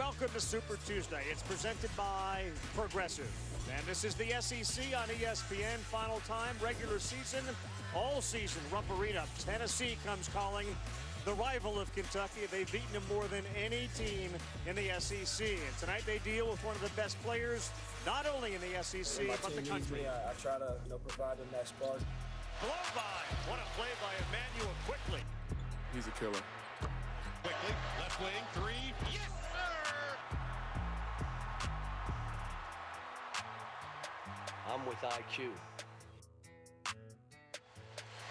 welcome to Super Tuesday. It's presented by Progressive. And this is the SEC on ESPN. Final time, regular season, all season. Rupp Arena, Tennessee comes calling. The rival of Kentucky. They've beaten them more than any team in the SEC. And tonight they deal with one of the best players, not only in the SEC, but the country. I try to provide them that spark. Blown by. What a play by Emmanuel Quickley. He's a killer. Quickley, left wing, three. Yes, sir! I'm with IQ.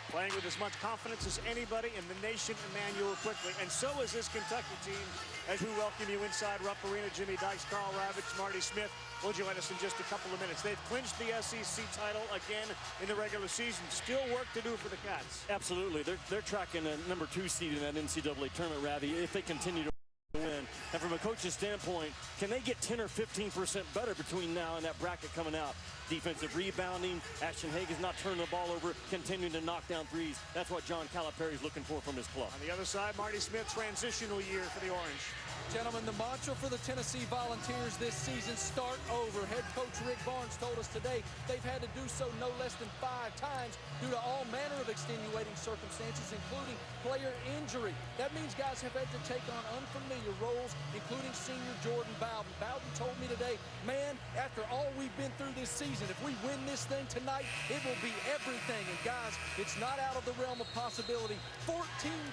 Playing with as much confidence as anybody in the nation, Emmanuel Quickley. And so is this Kentucky team as we welcome you inside Rupp Arena. Jimmy Dykes, Carl Ravitch, Marty Smith will join us in just a couple of minutes. They've clinched the SEC title again in the regular season. Still work to do for the Cats. Absolutely. They're tracking a number 2 seed in that NCAA tournament, Ravi, if they continue to win. And from a coach's standpoint, can they get 10 or 15% better between now and that bracket coming out? Defensive rebounding, Ashton Hagen's not turning the ball over, continuing to knock down threes. That's what John Calipari's looking for from his club. On the other side, Marty Smith, transitional year for the Orange. Gentlemen, the mantra for the Tennessee Volunteers this season, start over. Head coach Rick Barnes told us today they've had to do so no less than 5 times due to all manner of extenuating circumstances, including player injury. That means guys have had to take on unfamiliar roles, including senior Jordan Bowden. Bowden told me today, man, after all we've been through this season, if we win this thing tonight, it will be everything. And guys, it's not out of the realm of possibility. 14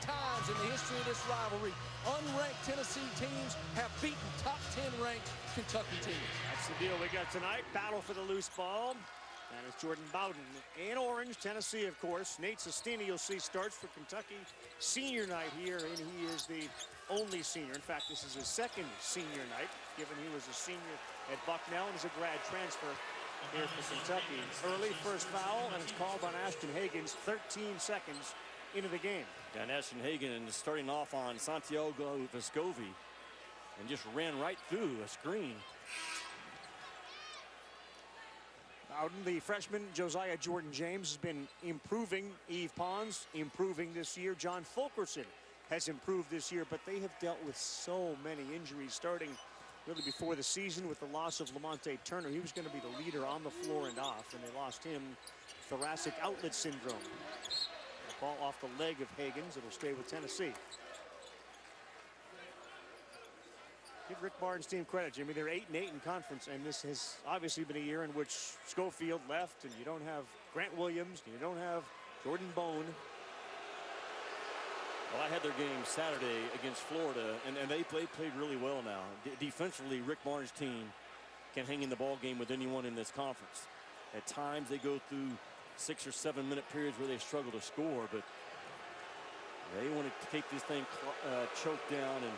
times in the history of this rivalry, unranked Tennessee teams have beaten top 10 ranked Kentucky teams. That's the deal we got tonight. Battle for the loose ball. And it's Jordan Bowden in orange. Tennessee, of course. Nate Sestini, you'll see, starts for Kentucky. Senior night here, and he is the only senior. In fact, this is his second senior night, given he was a senior at Bucknell and is a grad transfer here for Kentucky. Early first foul, and it's called on Ashton Hagen's 13 seconds into the game. And Ashton Hagen is starting off on Santiago Vescovi and just ran right through a screen. Bowden, the freshman Josiah Jordan James has been improving. Yves Pons improving this year. John Fulkerson has improved this year, but they have dealt with so many injuries starting really before the season with the loss of Lamonte Turner. He was going to be the leader on the floor and off, and they lost him. Thoracic outlet syndrome. The ball off the leg of Hagen's. It'll stay with Tennessee. Give Rick Barnes' team credit, Jimmy. They're 8-8 in conference, and this has obviously been a year in which Schofield left, and you don't have Grant Williams, and you don't have Jordan Bone. Well, I had their game Saturday against Florida, and they played really well now. Defensively, Rick Barnes' team can hang in the ball game with anyone in this conference. At times, they go through 6 or 7 minute periods where they struggle to score, but they want to keep this thing choked down. And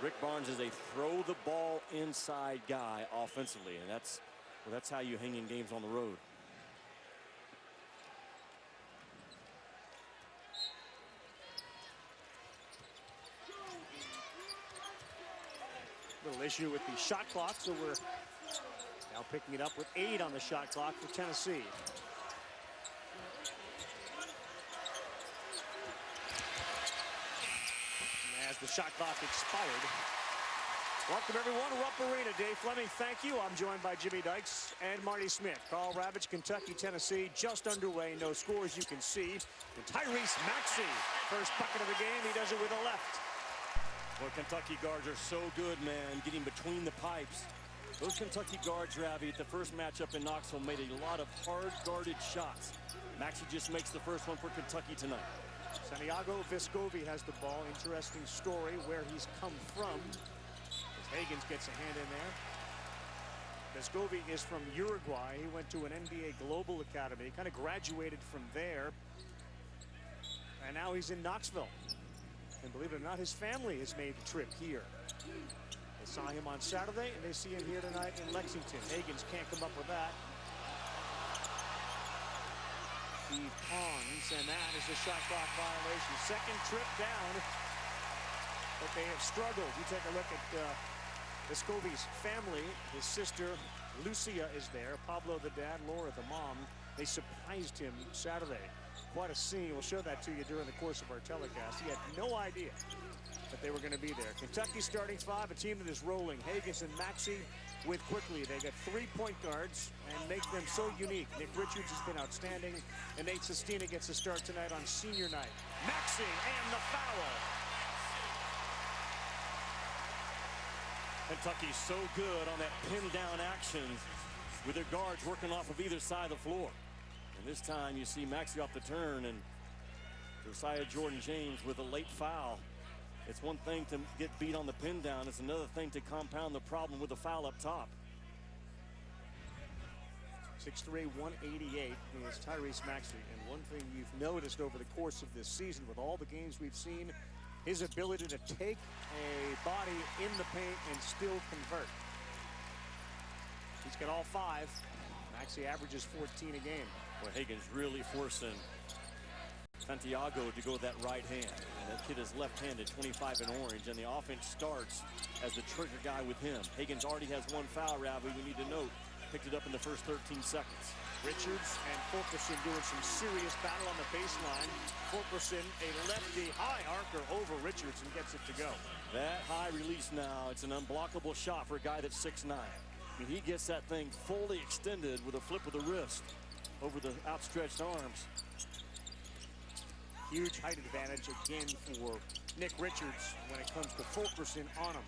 Rick Barnes is a throw the ball inside guy offensively, and that's how you hang in games on the road. Little issue with the shot clock, so we're now picking it up with 8 on the shot clock for Tennessee. As the shot clock expired. Welcome everyone to Rupp Arena. Dave Fleming, thank you. I'm joined by Jimmy Dykes and Marty Smith. Carl Ravitch, Kentucky, Tennessee, just underway. No scores you can see. And Tyrese Maxey, first bucket of the game. He does it with a left. Well, Kentucky guards are so good, man, getting between the pipes. Those Kentucky guards, Ravi, at the first matchup in Knoxville made a lot of hard-guarded shots. Maxey just makes the first one for Kentucky tonight. Santiago Vescovi has the ball. Interesting story where he's come from. As Hagens gets a hand in there. Vescovi is from Uruguay. He went to an NBA Global Academy. Kind of graduated from there. And now he's in Knoxville. And believe it or not, his family has made the trip here. They saw him on Saturday, and they see him here tonight in Lexington. Hagens can't come up with that. Steve Pons, and that is a shot clock violation. Second trip down, but they have struggled. You take a look at Vescovi's family. His sister, Lucia, is there. Pablo, the dad, Laura, the mom. They surprised him Saturday. Quite a scene. We'll show that to you during the course of our telecast. He had no idea but they were going to be there. Kentucky starting five, a team that is rolling. Higgins and Maxey with Quickley. They got 3 point guards and make them so unique. Nick Richards has been outstanding, and Nate Sestina gets a start tonight on senior night. Maxey and the foul. Kentucky's so good on that pin down action with their guards working off of either side of the floor. And this time you see Maxey off the turn and Josiah Jordan-James with a late foul. It's one thing to get beat on the pin down. It's another thing to compound the problem with the foul up top. 6'3", 188 is Tyrese Maxey. And one thing you've noticed over the course of this season with all the games we've seen, his ability to take a body in the paint and still convert. He's got all 5. Maxey averages 14 a game. Well, Higgins really forcing Santiago to go with that right hand. And that kid is left-handed, 25 in orange, and the offense starts as the trigger guy with him. Higgins already has 1 foul, Ravi, we need to note. Picked it up in the first 13 seconds. Richards and Fulkerson doing some serious battle on the baseline. Fulkerson, a lefty high arcer over Richards and gets it to go. That high release now, it's an unblockable shot for a guy that's 6'9". I mean, he gets that thing fully extended with a flip of the wrist over the outstretched arms. Huge height advantage again for Nick Richards when it comes to Fulkerson on him.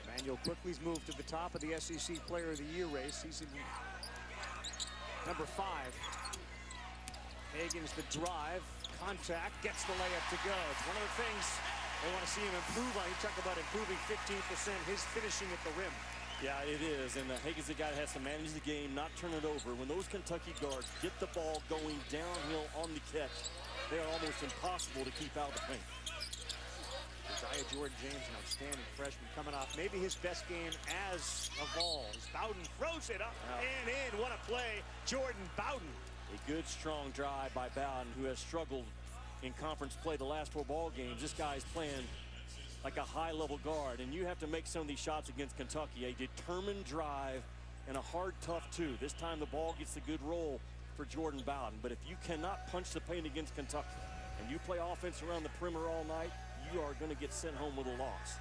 Emmanuel Quickley's moved to the top of the SEC Player of the Year race. He's in number 5. Higgins the drive, contact, gets the layup to go. It's one of the things they want to see him improve on. You talk about improving 15%, his finishing at the rim. Yeah, it is, and Higgins the guy that has to manage the game, not turn it over. When those Kentucky guards get the ball going downhill on the catch, they are almost impossible to keep out of the paint. Josiah Jordan-James, an outstanding freshman, coming off maybe his best game as of all. Bowden throws it up and in. What a play, Jordan Bowden. A good, strong drive by Bowden, who has struggled in conference play the last 4 ball games. This guy's playing like a high-level guard, and you have to make some of these shots against Kentucky. A determined drive and a hard, tough 2. This time the ball gets a good roll for Jordan Bowden. But if you cannot punch the paint against Kentucky and you play offense around the perimeter all night, you are going to get sent home with a loss.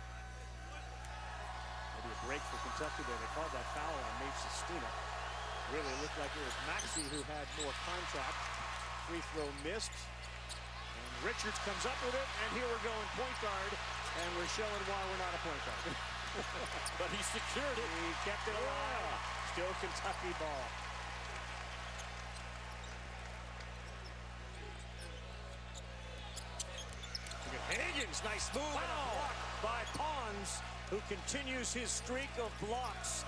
Maybe a break for Kentucky there. They called that foul on Nate Sestina. Really looked like it was Maxey who had more contact. Free throw missed. And Richards comes up with it, and here we're going point guard, and we're showing why we're not a point guard. But he secured it. He kept it alive. Still Kentucky ball. Higgins, nice move. And a block by Pons, who continues his streak of blocks.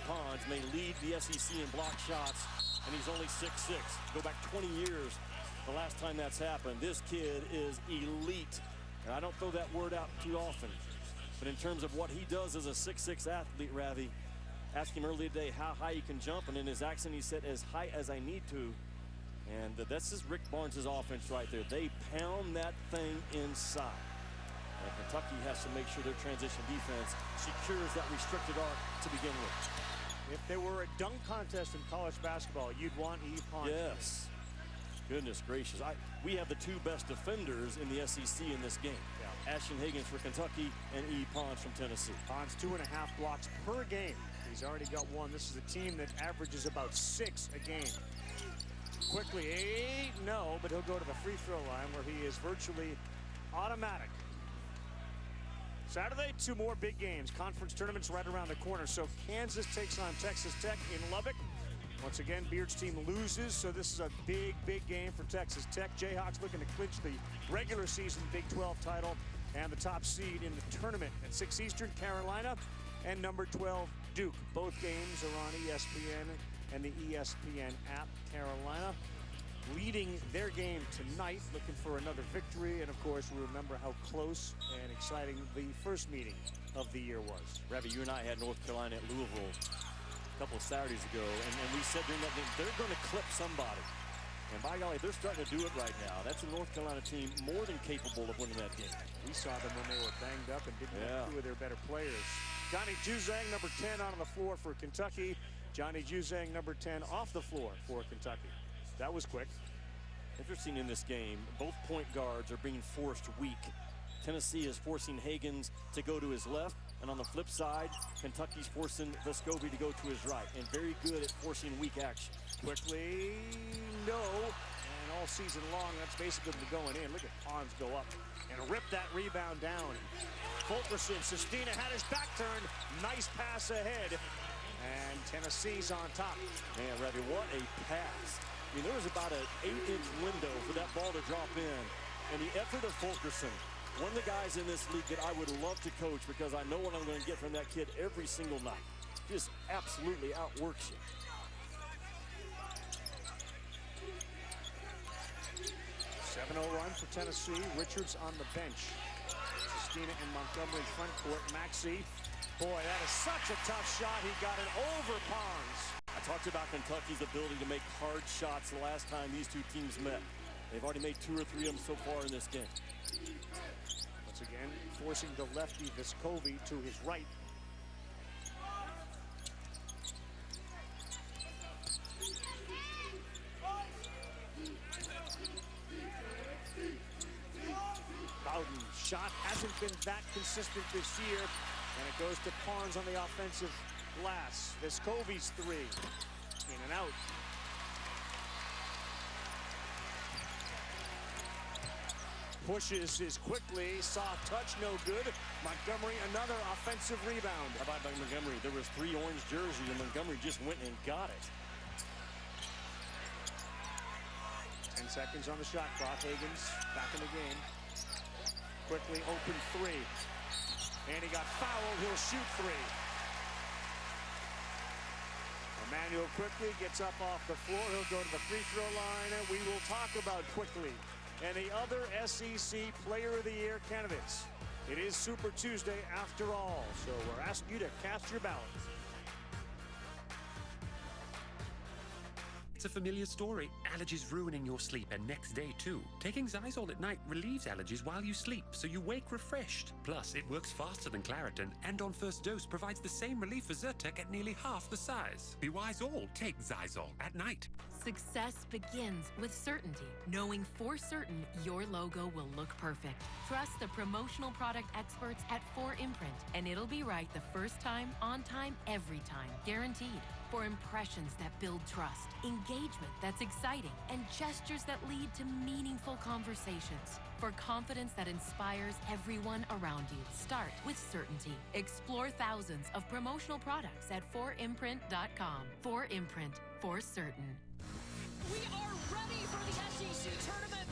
Pons may lead the SEC in block shots, and he's only 6'6". Go back 20 years the last time that's happened. This kid is elite. And I don't throw that word out too often. But in terms of what he does as a 6'6" athlete, Ravi, asked him earlier today how high he can jump, and in his accent he said, as high as I need to. And this is Rick Barnes' offense right there. They pound that thing inside. And Kentucky has to make sure their transition defense secures that restricted arc to begin with. If there were a dunk contest in college basketball, you'd want Pons. Yes. Goodness gracious. We have the 2 best defenders in the SEC in this game. Yeah. Ashton Higgins for Kentucky and Pons from Tennessee. Pons 2.5 blocks per game. He's already got 1. This is a team that averages about 6 a game. Quickley, no, but he'll go to the free throw line where he is virtually automatic. Saturday, 2 more big games. Conference tournaments right around the corner. So Kansas takes on Texas Tech in Lubbock. Once again, Beard's team loses, so this is a big, big game for Texas Tech. Jayhawks looking to clinch the regular season Big 12 title and the top seed in the tournament. At 6 Eastern, Carolina and number 12, Duke. Both games are on ESPN and the ESPN app. Carolina leading their game tonight, looking for another victory. And, of course, we remember how close and exciting the first meeting of the year was. Ravi, you and I had North Carolina at Louisville a couple of Saturdays ago, and we said during that game, they're going to clip somebody. And by golly, they're starting to do it right now. That's a North Carolina team more than capable of winning that game. We saw them when they were banged up and didn't have 2 of their better players. Johnny Juzang, number 10, on the floor for Kentucky. Johnny Juzang, number 10, off the floor for Kentucky. That was quick. Interesting in this game, both point guards are being forced weak Tennessee is forcing Higgins to go to his left, and on the flip side, Kentucky's forcing Vescovi to go to his right, and very good at forcing weak action. Quickly, no. And all season long, that's basically been going in. Look at Pons go up and rip that rebound down. Fulkerson, Sestina had his back turned. Nice pass ahead. And Tennessee's on top. Man, Ravi, what a pass. I mean, there was about an 8-inch window for that ball to drop in. And the effort of Fulkerson, one of the guys in this league that I would love to coach because I know what I'm going to get from that kid every single night. Just absolutely outworks you. 7-0 run for Tennessee. Richards on the bench. Sestina and Montgomery front court. Maxey. Boy, that is such a tough shot. He got it over Pons. I talked about Kentucky's ability to make hard shots the last time these two teams met. They've already made 2 or 3 of them so far in this game. Once again, forcing the lefty Vescovi to his right. Bowden shot hasn't been that consistent this year, and it goes to Pons on the offensive glass. Vescovi's 3, in and out. Pushes is Quickley, soft touch, no good. Montgomery, another offensive rebound. How about Montgomery? There was 3 orange jerseys, and Montgomery just went and got it. 10 seconds on the shot clock. Higgins back in the game. Quickly open 3. And he got fouled. He'll shoot 3. Emmanuel Quickley gets up off the floor. He'll go to the free throw line, and we will talk about Quickley and the other SEC Player of the Year candidates. It is Super Tuesday after all, so we're asking you to cast your ballots. It's a familiar story. Allergies ruining your sleep, and next day too. Taking Zysol at night relieves allergies while you sleep, so you wake refreshed. Plus, it works faster than Claritin, and on first dose provides the same relief as Zyrtec at nearly half the size. Be wise all. Take Zysol at night. Success begins with certainty, knowing for certain your logo will look perfect. Trust the promotional product experts at 4imprint, and it'll be right the first time, on time, every time. Guaranteed. For impressions that build trust, engagement that's exciting, and gestures that lead to meaningful conversations. For confidence that inspires everyone around you. Start with certainty. Explore thousands of promotional products at 4imprint.com. 4imprint, for certain. We are ready for the SEC tournament.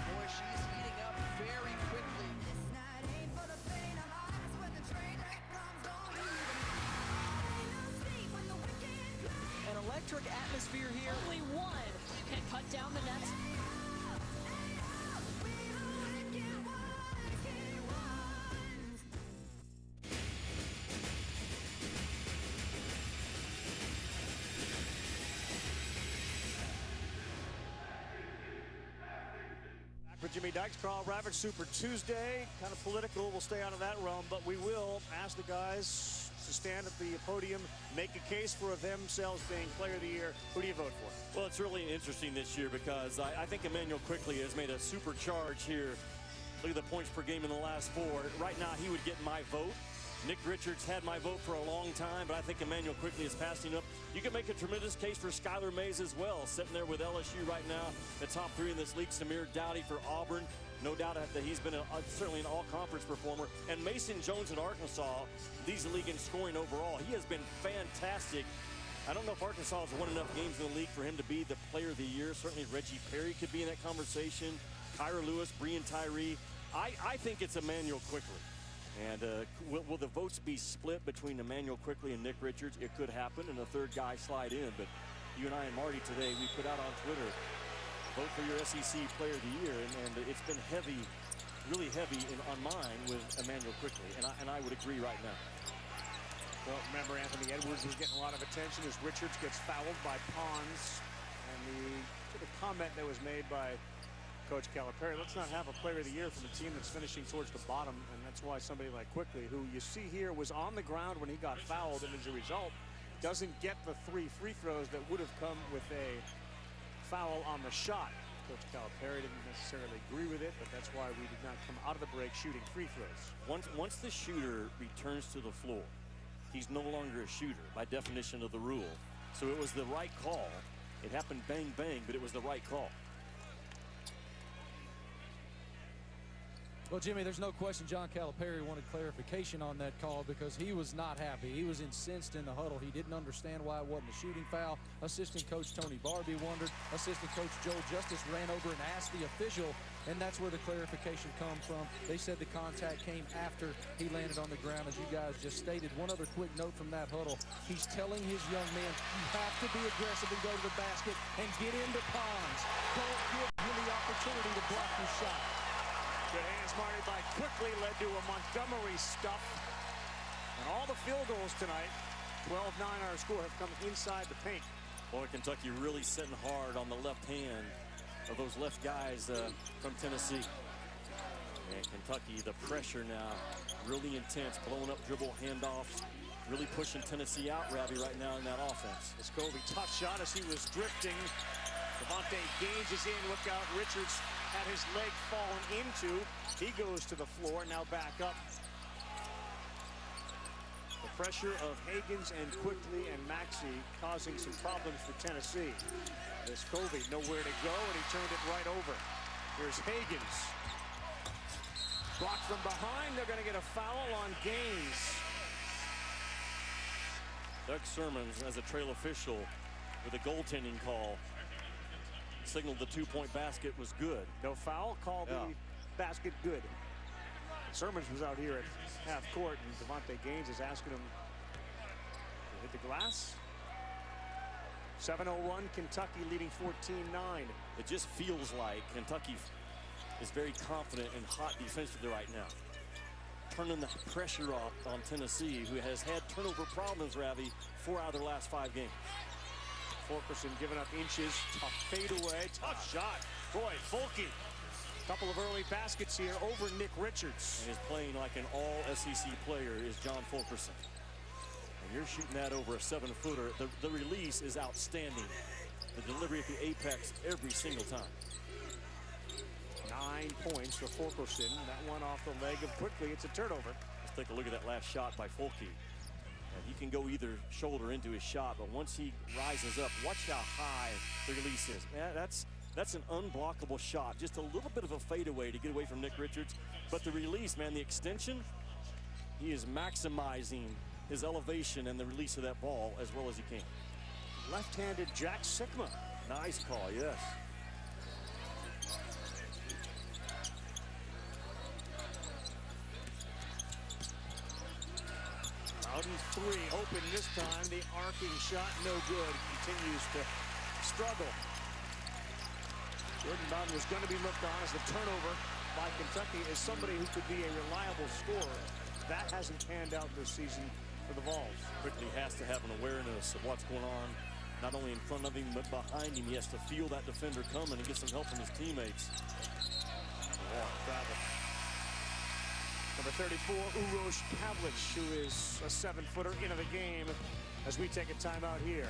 Boy, she's heating up very quickly. An electric atmosphere here. Only one can cut down the nets. For Jimmy Dykes, Carl Ravitch, Super Tuesday. Kind of political. We'll stay out of that realm, but we will ask the guys to stand at the podium, make a case for themselves being Player of the Year. Who do you vote for? Well, it's really interesting this year because I think Emmanuel Quickley has made a super charge here. Look at the points per game in the last 4. Right now, he would get my vote. Nick Richards had my vote for a long time, but I think Emmanuel Quickley is passing up. You can make a tremendous case for Skylar Mays as well, sitting there with LSU right now, the top 3 in this league. Samir Dowdy for Auburn. No doubt that he's been certainly an all-conference performer. And Mason Jones at Arkansas leads the league in scoring overall. He has been fantastic. I don't know if Arkansas has won enough games in the league for him to be the Player of the Year. Certainly Reggie Perry could be in that conversation. Kyra Lewis, Brean Tyree. I think it's Emmanuel Quickley. And will the votes be split between Emmanuel Quickley and Nick Richards? It could happen, and a third guy slide in. But you and I and Marty today, we put out on Twitter, vote for your SEC Player of the Year, and it's been heavy, really heavy on mine with Emmanuel Quickley, and I would agree right now. Well, remember Anthony Edwards was getting a lot of attention as Richards gets fouled by Pons, and the comment that was made by Coach Calipari, let's not have a Player of the Year from a team that's finishing towards the bottom, and that's why somebody like Quickley, who you see here was on the ground when he got fouled, and as a result, doesn't get the 3 free throws that would have come with a foul on the shot. Coach Calipari didn't necessarily agree with it, but that's why we did not come out of the break shooting free throws. Once the shooter returns to the floor, he's no longer a shooter by definition of the rule. So it was the right call. It happened bang, bang, but it was the right call. Well, Jimmy, there's no question John Calipari wanted clarification on that call because he was not happy. He was incensed in the huddle. He didn't understand why it wasn't a shooting foul. Assistant coach Tony Barbie wondered. Assistant coach Joel Justice ran over and asked the official, and that's where the clarification comes from. They said the contact came after he landed on the ground, as you guys just stated. One other quick note from that huddle. He's telling his young men, you have to be aggressive and go to the basket and get into ponds. Don't give him the opportunity to block your shot. Good hands, Marty, by Quickley, led to a Montgomery stuff. And all the field goals tonight, 12-9 our score, have come inside the paint. Boy, Kentucky really sitting hard on the left hand of those left guys from Tennessee. And Kentucky, the pressure now, really intense, blowing up dribble handoffs, really pushing Tennessee out, Robbie, right now in that offense. Vescovi tough shot as he was drifting. Devontae Gaines is in. Look out, Richards had his leg fallen into. He goes to the floor, now back up. The pressure of Higgins and Quickley and Maxey causing some problems for Tennessee. Vescovi nowhere to go, and he turned it right over. Here's Higgins. Blocked from behind. They're going to get a foul on Gaines. Doug Sermons, as a trail official, with a goaltending call, signaled the two-point basket was good. No foul, called the basket good. Sermons was out here at half court, and Devontae Gaines is asking him to hit the glass. 7-0 run, Kentucky leading 14-9. It just feels like Kentucky is very confident and hot defensively right now. Turning the pressure off on Tennessee, who has had turnover problems, Ravi, 4 out of their last 5 games. Fulkerson giving up inches, tough fadeaway, tough shot. Boy, Fulke, couple of early baskets here over Nick Richards. And is playing like an all-SEC player is John Fulkerson. And you're shooting that over a 7-footer. The release is outstanding. The delivery at the apex every single time. 9 points for Fulkerson. That one off the leg of Quickley. It's a turnover. Let's take a look at that last shot by Fulke. And he can go either shoulder into his shot, but once he rises up, watch how high the release is. Man, that's an unblockable shot. Just a little bit of a fadeaway to get away from Nick Richards. But the release, man, the extension, he is maximizing his elevation and the release of that ball as well as he can. Left-handed Jack Sikma. Nice call, yes. Out in 3, open this time. The arcing shot, no good. Continues to struggle. Jordan Bowden was going to be looked on as the turnover by Kentucky as somebody who could be a reliable scorer. That hasn't panned out this season for the Vols. Quickley has to have an awareness of what's going on, not only in front of him, but behind him. He has to feel that defender coming and get some help from his teammates. Travel. Number 34, Uroš Pavlic, who is a 7-footer into the game as we take a timeout here.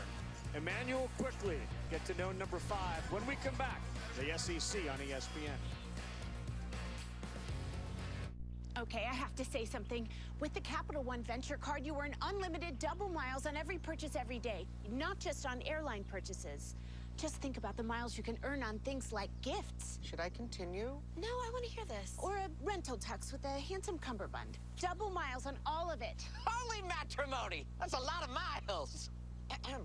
Emmanuel Quickley, get to know number 5 when we come back. The SEC on ESPN. Okay, I have to say something. With the Capital One Venture Card, you earn unlimited double miles on every purchase every day, not just on airline purchases. Just think about the miles you can earn on things like gifts. Should I continue? No, I want to hear this. Or a rental tux with a handsome cummerbund. Double miles on all of it. Holy matrimony! That's a lot of miles. Ahem.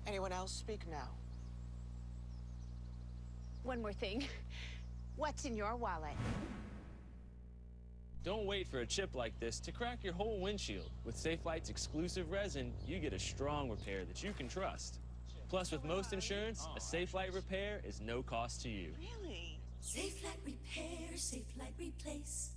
Anyone else speak now? One more thing. What's in your wallet? Don't wait for a chip like this to crack your whole windshield. With Safelite's exclusive resin, you get a strong repair that you can trust. Plus, with most insurance, a Safelite repair is no cost to you. Really? Safelite Repair, Safelite Replace.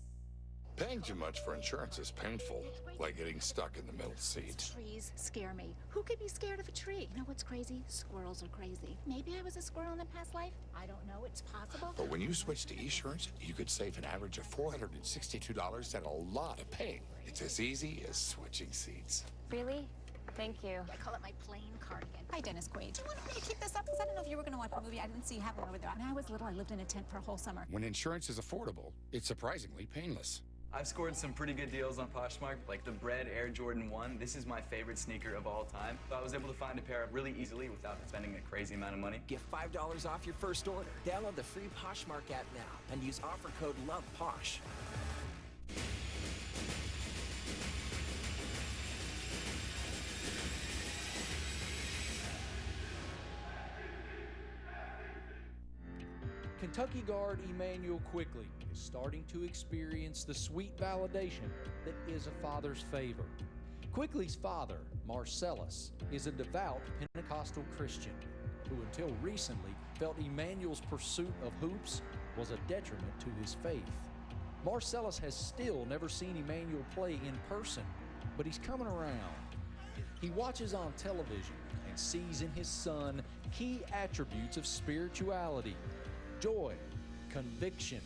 Paying too much for insurance is painful, like getting stuck in the middle seat. Trees scare me. Who could be scared of a tree? You know what's crazy? Squirrels are crazy. Maybe I was a squirrel in a past life. I don't know. It's possible. But when you switch to Esurance, you could save an average of $462 and a lot of paying. It's as easy as switching seats. Really? Thank you. I call it my plain cardigan. Hi, Dennis Quaid. Do you want me to keep this up? Because I didn't know if you were going to watch a movie. I didn't see you have one over there. When I was little, I lived in a tent for a whole summer. When insurance is affordable, it's surprisingly painless. I've scored some pretty good deals on Poshmark, like the Bread Air Jordan 1. This is my favorite sneaker of all time. I was able to find a pair really easily without spending a crazy amount of money. Get $5 off your first order. Download the free Poshmark app now and use offer code LOVEPOSH. Kentucky guard Emmanuel Quickley is starting to experience the sweet validation that is a father's favor. Quickly's father, Marcellus, is a devout Pentecostal Christian who until recently felt Emmanuel's pursuit of hoops was a detriment to his faith. Marcellus has still never seen Emmanuel play in person, but he's coming around. He watches on television and sees in his son key attributes of spirituality: joy, conviction,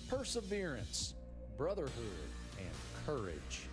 perseverance, brotherhood, and courage.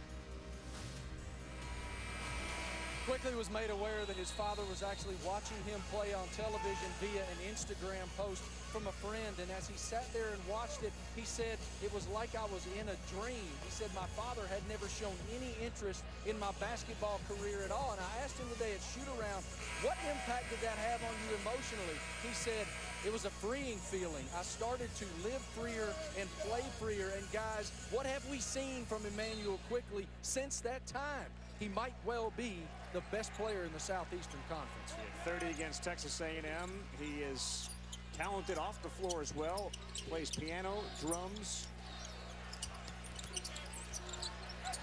Quickley was made aware that his father was actually watching him play on television via an Instagram post from a friend, and as he sat there and watched it, he said, "It was like I was in a dream." He said, "My father had never shown any interest in my basketball career at all." And I asked him today at shoot-around, "What impact did that have on you emotionally?" He said, "It was a freeing feeling. I started to live freer and play freer." And guys, what have we seen from Emmanuel Quickley since that time? He might well be the best player in the Southeastern Conference. He had 30 against Texas A&M. He is talented off the floor as well. Plays piano, drums.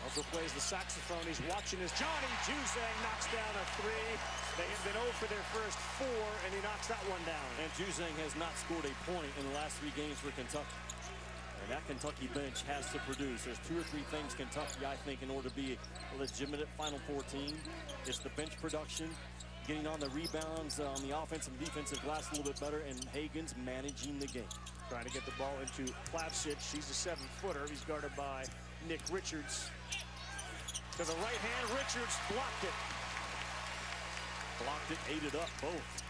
Also plays the saxophone. He's watching as Johnny Juzang knocks down a three. They have been 0 for their first 4, and he knocks that one down. And Juzang has not scored a point in the last 3 games for Kentucky. And that Kentucky bench has to produce. There's 2 or 3 things Kentucky, I think, in order to be a legitimate Final Four team. It's the bench production, getting on the rebounds on the offensive and defensive glass a little bit better, and Hagen's managing the game. Trying to get the ball into Plavsic. He's a 7-footer. He's guarded by Nick Richards. To the right hand, Richards blocked it. Blocked it, ate it up, both.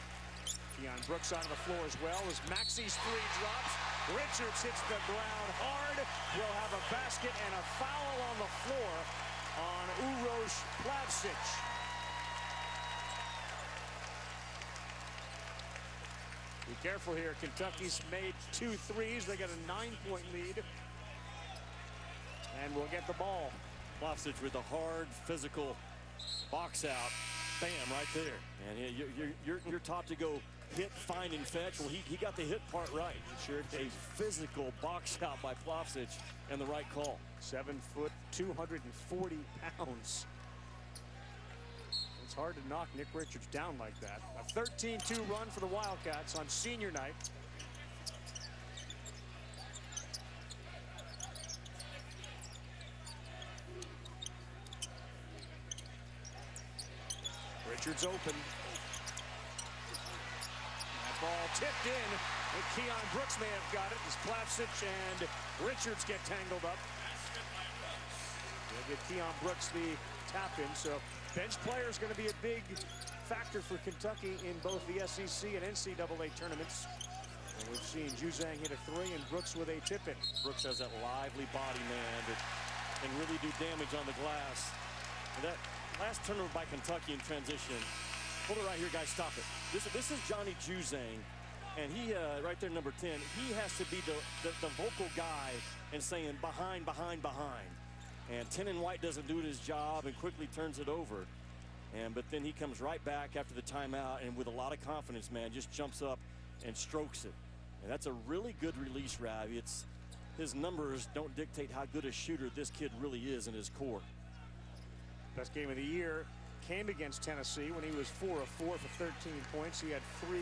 Keon Brooks on the floor as well as Maxi's 3 drops. Richards hits the ground hard. We'll have a basket and a foul on the floor on Uroš Plavsic. Be careful here. Kentucky's made 2 threes. They got a 9-point lead. And we'll get the ball. Plavsic with a hard, physical box out. Bam, right there. And you're taught to go hit, find, and fetch. Well, he got the hit part right. Sure did. A physical box out by Plavsic and the right call. 7 foot, 240 pounds. It's hard to knock Nick Richards down like that. A 13-2 run for the Wildcats on senior night. Richards open. That ball tipped in. And Keon Brooks may have got it as Plavsic and Richards get tangled up. They'll give Keon Brooks the tap in. So bench player is going to be a big factor for Kentucky in both the SEC and NCAA tournaments. And we've seen Juzang hit a 3 and Brooks with a tip-in. Brooks has that lively body, man, that can really do damage on the glass. And that last turnover by Kentucky in transition. Hold it right here, guys. Stop it. This is Johnny Juzang, and he right there, number 10. He has to be the vocal guy and saying behind, behind, behind. And Tenon White doesn't do his job and quickly turns it over. But then he comes right back after the timeout and with a lot of confidence, man, just jumps up and strokes it. And that's a really good release, Ravi. His numbers don't dictate how good a shooter this kid really is in his core. Best game of the year came against Tennessee when he was 4 of 4 for 13 points. He had 3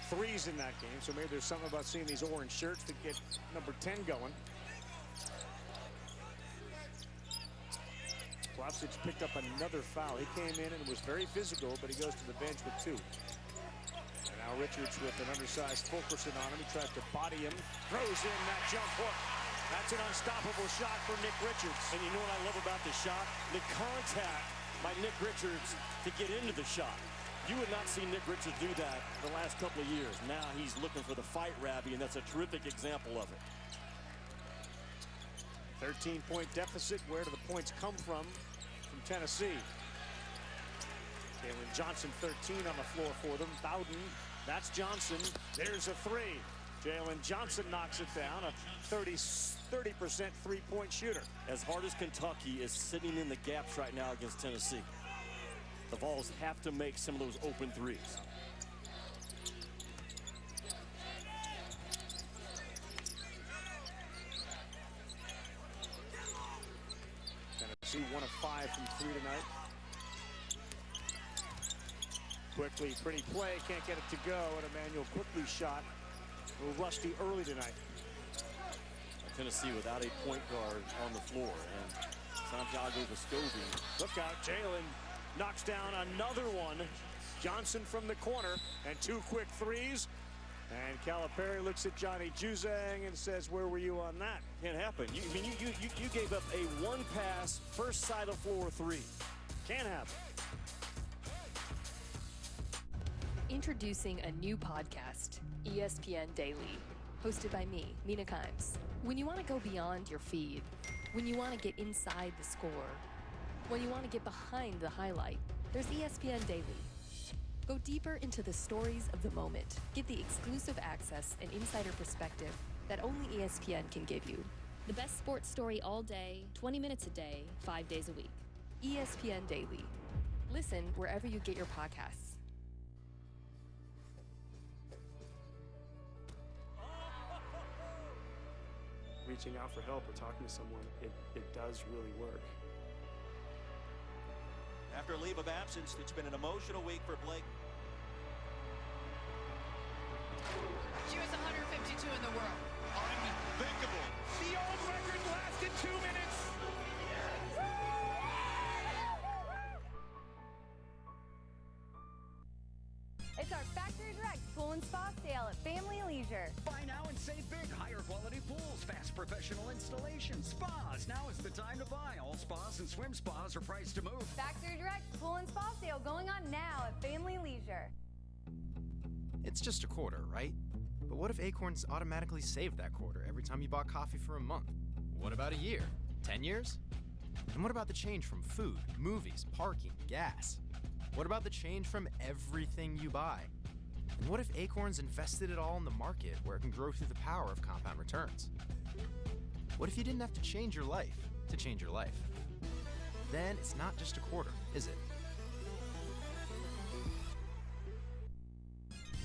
threes in that game, so maybe there's something about seeing these orange shirts that get number 10 going. Plavsic picked up another foul. He came in and was very physical, but he goes to the bench with 2. And now Richards with an undersized Fulkerson on him. He tries to body him, throws in that jump hook. That's an unstoppable shot for Nick Richards. And you know what I love about the shot? The contact by Nick Richards to get into the shot. You would not see Nick Richards do that the last couple of years. Now he's looking for the fight, Rabbi, and that's a terrific example of it. 13-point deficit. Where do the points come from Tennessee? Jalen Johnson, 13 on the floor for them. Bowden, that's Johnson. There's a three. Jalen Johnson knocks it down. A 30% three-point shooter. As hard as Kentucky is sitting in the gaps right now against Tennessee, the Vols have to make some of those open threes. Tennessee 1 of 5 from 3 tonight. Quickley, pretty play, can't get it to go, and Emmanuel Quickley shot a little rusty early tonight. Tennessee without a point guard on the floor, and Santiago Vescovi. Look out, Jalen knocks down another one. Johnson from the corner, and 2 quick threes. And Calipari looks at Johnny Juzang and says, where were you on that? Can't happen. You gave up a one-pass, first side of floor 3. Can't happen. Introducing a new podcast, ESPN Daily, hosted by me, Mina Kimes. When you want to go beyond your feed, when you want to get inside the score, when you want to get behind the highlight, there's ESPN Daily. Go deeper into the stories of the moment. Get the exclusive access and insider perspective that only ESPN can give you. The best sports story all day, 20 minutes a day, 5 days a week. ESPN Daily. Listen wherever you get your podcasts. Reaching out for help or talking to someone, it does really work. After a leave of absence, it's been an emotional week for Blake. She was 152 in the world. Unthinkable. The old record lasted 2 minutes. It's our Factory Direct Pool and Spa sale at Family Leisure. Buy now and save big. Higher quality pools, fast professional installation, spas. Now is the time to buy. All spas and swim spas are priced to move. Factory Direct Pool and Spa sale going on now at Family Leisure. It's just a quarter, right? But what if Acorns automatically saved that quarter every time you bought coffee for a month? What about a year? 10 years? And what about the change from food, movies, parking, gas? What about the change from everything you buy? And what if Acorns invested it all in the market where it can grow through the power of compound returns? What if you didn't have to change your life to change your life? Then it's not just a quarter, is it?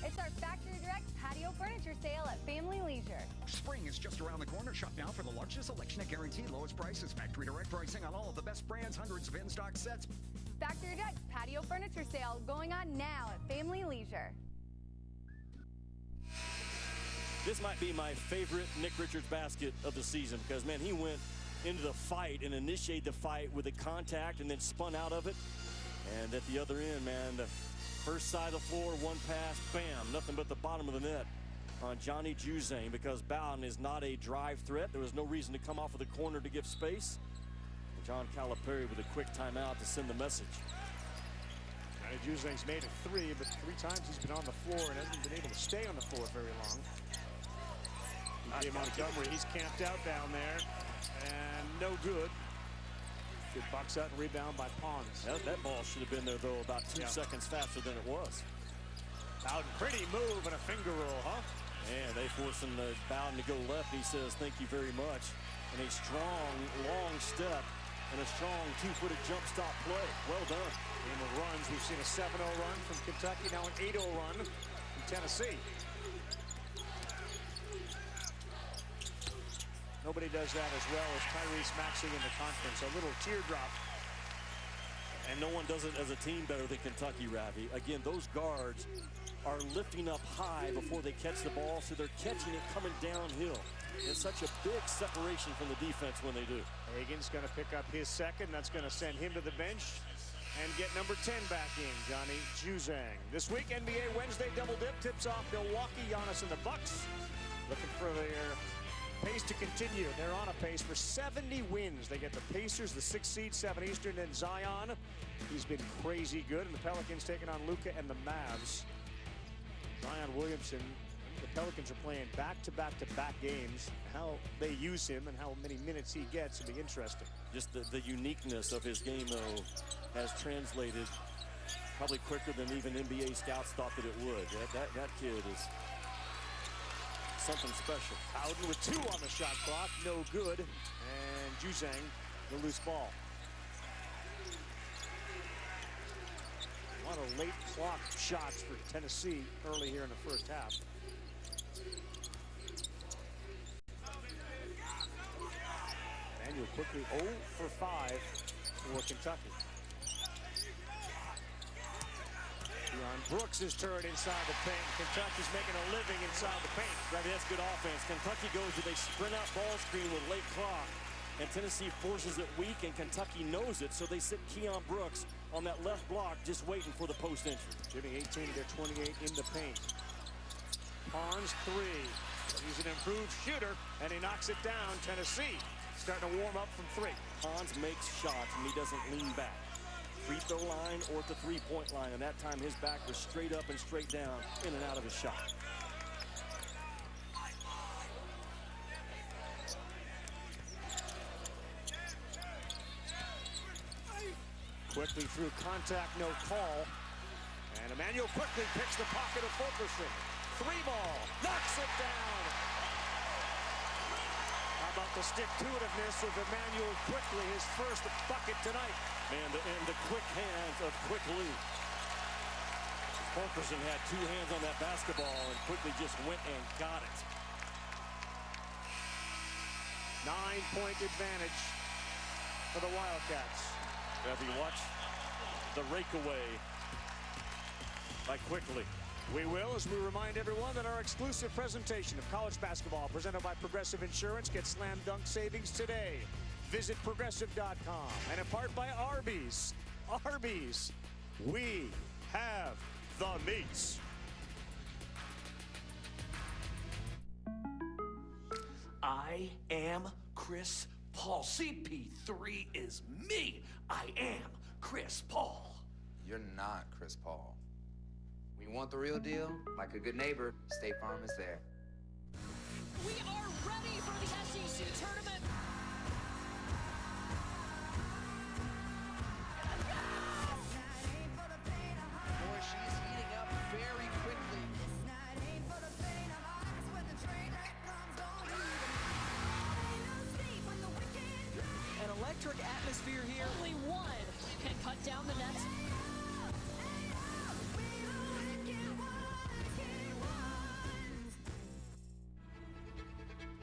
It's our Factory Direct Patio Furniture sale at Family Leisure. Spring is just around the corner. Shop now for the largest selection at guaranteed lowest prices. Factory Direct pricing on all of the best brands, hundreds of in-stock sets. Factory Direct Patio Furniture sale going on now at Family Leisure. This might be my favorite Nick Richards basket of the season because, man, he went into the fight and initiated the fight with a contact and then spun out of it. And at the other end, man, the first side of the floor, one pass, bam, nothing but the bottom of the net on Johnny Juzang because Bowden is not a drive threat. There was no reason to come off of the corner to give space. And John Calipari with a quick timeout to send the message. Johnny Juzang's made it 3, but 3 times he's been on the floor and hasn't been able to stay on the floor very long. Montgomery, he's camped out down there, and no good. Good box out and rebound by Pons. That ball should have been there, though, about 2 seconds faster than it was. Bowden, pretty move and a finger roll, huh? And they force him to Bowden to go left. He says, thank you very much. And a strong, long step and a strong 2-footed jump stop play. Well done. Game of runs. We've seen a 7-0 run from Kentucky, now an 8-0 run from Tennessee. Nobody does that as well as Tyrese Maxey in the conference. A little teardrop. And no one does it as a team better than Kentucky, Ravi. Again, those guards are lifting up high before they catch the ball, so they're catching it coming downhill. It's such a big separation from the defense when they do. Hagan's going to pick up his second. That's going to send him to the bench and get number 10 back in, Johnny Juzang. This week, NBA Wednesday double dip tips off Milwaukee, Giannis and the Bucks. Looking for their pace to continue. They're on a pace for 70 wins. They get the Pacers, the 6th seed, 7 Eastern, and Zion. He's been crazy good, and the Pelicans taking on Luka and the Mavs. Zion Williamson, the Pelicans are playing back-to-back-to-back games. How they use him and how many minutes he gets will be interesting. Just the uniqueness of his game, though, has translated probably quicker than even NBA scouts thought that it would. That kid is something special. Howden with 2 on the shot clock, no good. And Juzang, the loose ball. A lot of late clock shots for Tennessee early here in the first half. Emmanuel Quickley 0 for 5 for Kentucky. Brooks is turned inside the paint. Kentucky's making a living inside the paint. Right, that's good offense. Kentucky goes with a sprint out ball screen with late clock. And Tennessee forces it weak, and Kentucky knows it, so they sit Keon Brooks on that left block just waiting for the post entry. Shooting 18 to 28 in the paint. Pons 3. He's an improved shooter, and he knocks it down. Tennessee starting to warm up from 3. Pons makes shots, and he doesn't lean back. Free throw line or at the three-point line, and that time his back was straight up and straight down, in and out of his shot. Quickley through contact, no call. And Emmanuel Quickley picks the pocket of Fulkerson. 3-ball, knocks it down. How about the stick-to-itiveness of Emmanuel Quickley, his first bucket tonight. Man, and the quick hands of Quickley. Fulkerson had 2 hands on that basketball and Quickley just went and got it. 9-point advantage for the Wildcats. Have you watched the rake away by Quickley? We will, as we remind everyone that our exclusive presentation of college basketball presented by Progressive Insurance gets slam dunk savings today. Visit progressive.com. And in part by Arby's. Arby's, we have the meats. I am Chris Paul. CP3 is me. I am Chris Paul. You're not Chris Paul. When you want the real deal, like a good neighbor, State Farm is there. We are ready for the SEC tournament. Boy, she's heating up very quickly. An electric atmosphere here. Only one can cut down the nets.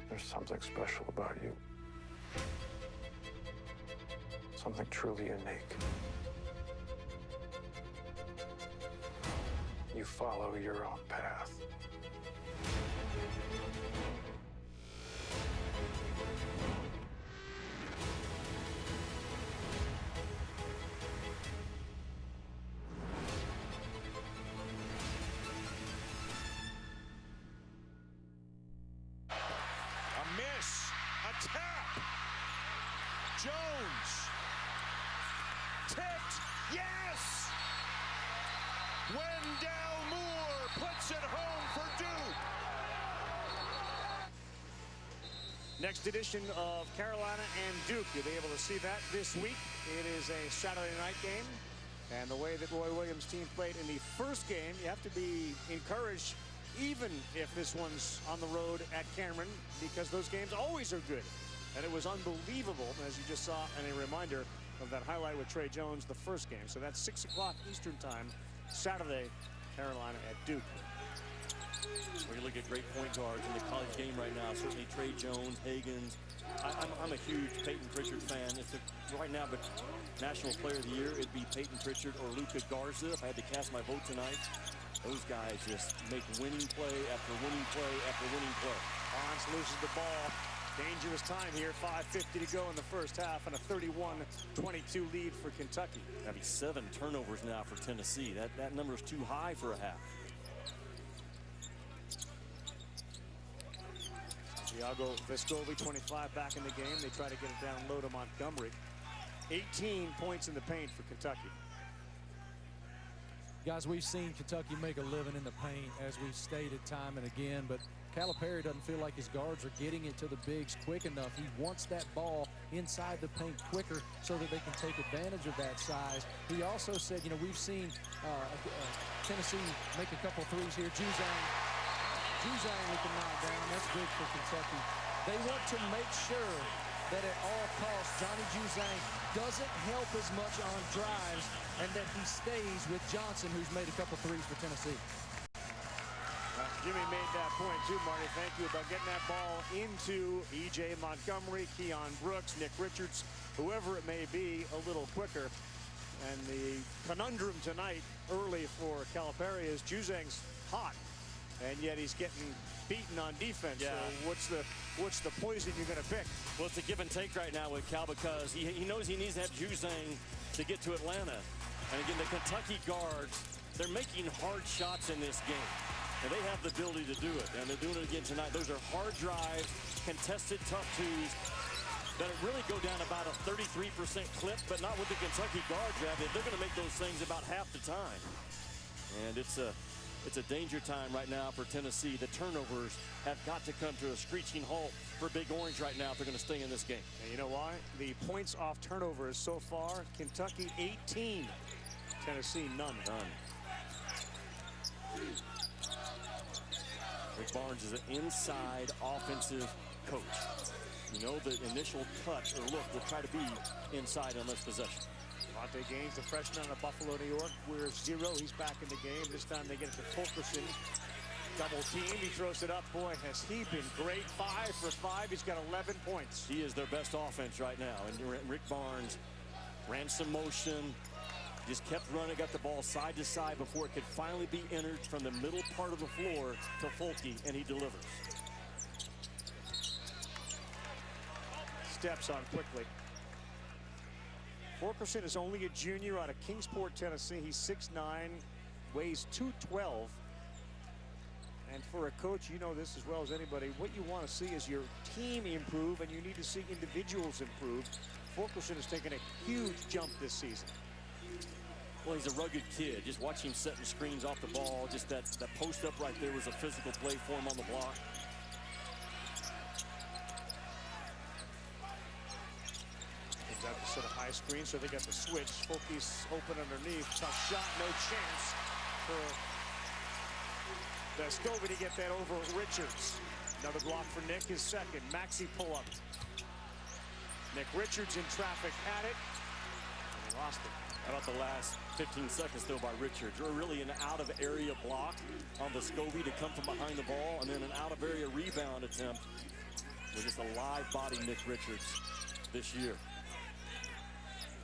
There's something special about you. Something truly unique. You follow your own path. Jones. Tipped. Yes! Wendell Moore puts it home for Duke. Next edition of Carolina and Duke. You'll be able to see that this week. It is a Saturday night game. And the way that Roy Williams' team played in the first game, you have to be encouraged, even if this one's on the road at Cameron, because those games always are good. And it was unbelievable, as you just saw, and a reminder of that highlight with Trey Jones, the first game. So that's 6 o'clock Eastern time, Saturday, Carolina at Duke. When you look at great point guards in the college game right now, certainly Trey Jones, Higgins. I'm a huge Peyton Pritchard fan. Right now, but National Player of the Year, it'd be Peyton Pritchard or Luka Garza if I had to cast my vote tonight. Those guys just make winning play after winning play after winning play. Bonds loses the ball. Dangerous time here. 5:50 to go in the first half and a 31-22 lead for Kentucky. That'd be 7 turnovers now for Tennessee. That number's too high for a half. Thiago Vescovi, 25 back in the game. They try to get it down low to Montgomery. 18 points in the paint for Kentucky. Guys, we've seen Kentucky make a living in the paint, as we've stated time and again, but Calipari doesn't feel like his guards are getting it to the bigs quick enough. He wants that ball inside the paint quicker so that they can take advantage of that size. He also said, you know, we've seen Tennessee make a couple threes here. Juzang with the knockdown. That's big for Kentucky. They want to make sure that at all costs, Johnny Juzang doesn't help as much on drives and that he stays with Johnson, who's made a couple threes for Tennessee. Jimmy made that point too, Marty. Thank you, about getting that ball into E.J. Montgomery, Keon Brooks, Nick Richards, whoever it may be, a little quicker. And the conundrum tonight early for Calipari is Juzang's hot, and yet he's getting beaten on defense. Yeah. So what's the poison you're going to pick? Well, it's a give and take right now with Cal, because he knows he needs to have Juzang to get to Atlanta. And again, the Kentucky guards, they're making hard shots in this game. And they have the ability to do it, and they're doing it again tonight. Those are hard drives, contested tough twos that really go down about a 33% clip, but not with the Kentucky guards. They're going to make those things about half the time. And it's a danger time right now for Tennessee. The turnovers have got to come to a screeching halt for Big Orange right now if they're going to stay in this game. And you know why? The points off turnovers so far, Kentucky 18, Tennessee none. Rick Barnes is an inside offensive coach. You know, the initial cut or look will try to be inside on this possession. Monte Gaines, the freshman out of Buffalo, New York, we're 0. He's back in the game. This time they get it to Fulkerson. Double team. He throws it up. Boy, has he been great. 5 for 5. He's got 11 points. He is their best offense right now. And Rick Barnes ran some motion, just kept running, got the ball side to side before it could finally be entered from the middle part of the floor to Fulke, and he delivers. Steps on Quickley. Fulkerson is only a junior out of Kingsport, Tennessee. He's 6'9", weighs 212. And for a coach, you know this as well as anybody, what you want to see is your team improve, and you need to see individuals improve. Fulkerson has taken a huge jump this season. Well, he's a rugged kid. Just watch him setting screens off the ball. Just that post up right there was a physical play for him on the block. Comes out to set a high screen, so they got the switch. Fulke's open underneath. Tough shot, no chance for Vescovi to get that over Richards. Another block for Nick, his second. Maxi pull-up. Nick Richards in traffic had it, and he lost it. How about the last 15 seconds, though, by Richards? Really an out-of-area block on Vescovi to come from behind the ball, and then an out-of-area rebound attempt with just a live body Nick Richards this year.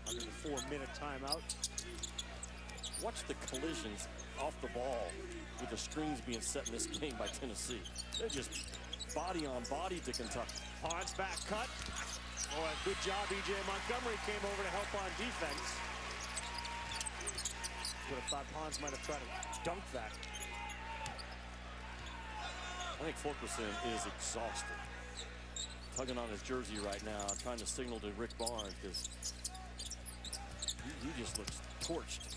Under the 4-minute timeout. Watch the collisions off the ball with the screens being set in this game by Tennessee. They're just body on body to Kentucky. Pons back cut. Boy, good job. E.J. Montgomery came over to help on defense. Would have thought Pons might have tried to dunk that. I think Fulkerson is exhausted. Tugging on his jersey right now, trying to signal to Rick Barnes because he just looks torched.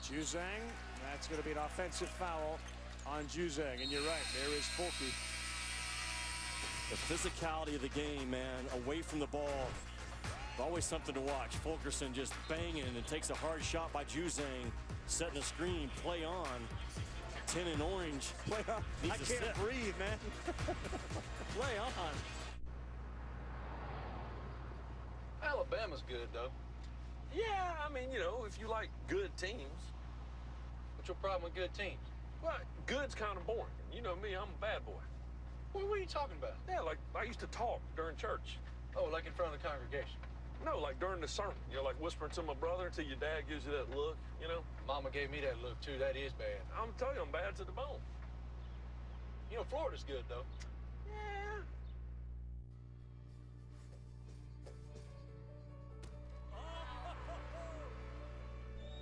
Juzang, that's going to be an offensive foul on Juzang. And you're right, there is Fulke. The physicality of the game, man, away from the ball. Always something to watch. Fulkerson just banging and takes a hard shot by Juzang, setting a screen, play on. 10 in orange. Play on. I can't breathe, man. Play on. Alabama's good, though. Yeah, I mean, you know, if you like good teams. What's your problem with good teams? Well, good's kind of boring. You know me, I'm a bad boy. What are you talking about? Yeah, like I used to talk during church. Oh, like in front of the congregation? No, like during the sermon. You know, like whispering to my brother until your dad gives you that look, you know? Mama gave me that look, too. That is bad. I'm telling you, I'm bad to the bone. You know, Florida's good, though. Yeah.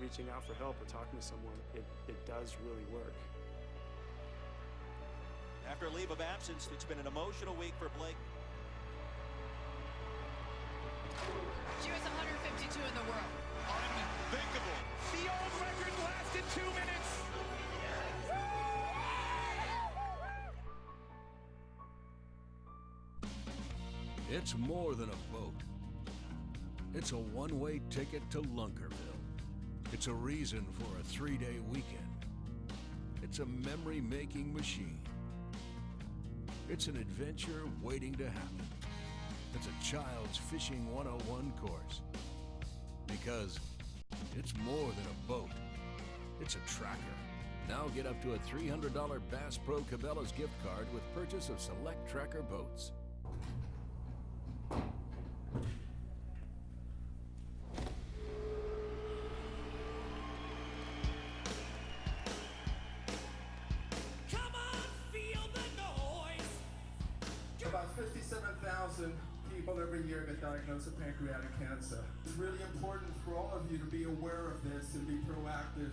Reaching out for help or talking to someone, it does really work. After a leave of absence, it's been an emotional week for Blake. She was 152 in the world. Unthinkable. The old record lasted 2 minutes. It's more than a boat. It's a one-way ticket to Lunkerville. It's a reason for a 3-day weekend. It's a memory-making machine. It's an adventure waiting to happen. It's a child's fishing 101 course. Because it's more than a boat. It's a tracker. Now get up to a $300 Bass Pro Cabela's gift card with purchase of select tracker boats. About 57,000 people every year get diagnosed with pancreatic cancer. It's really important for all of you to be aware of this and be proactive.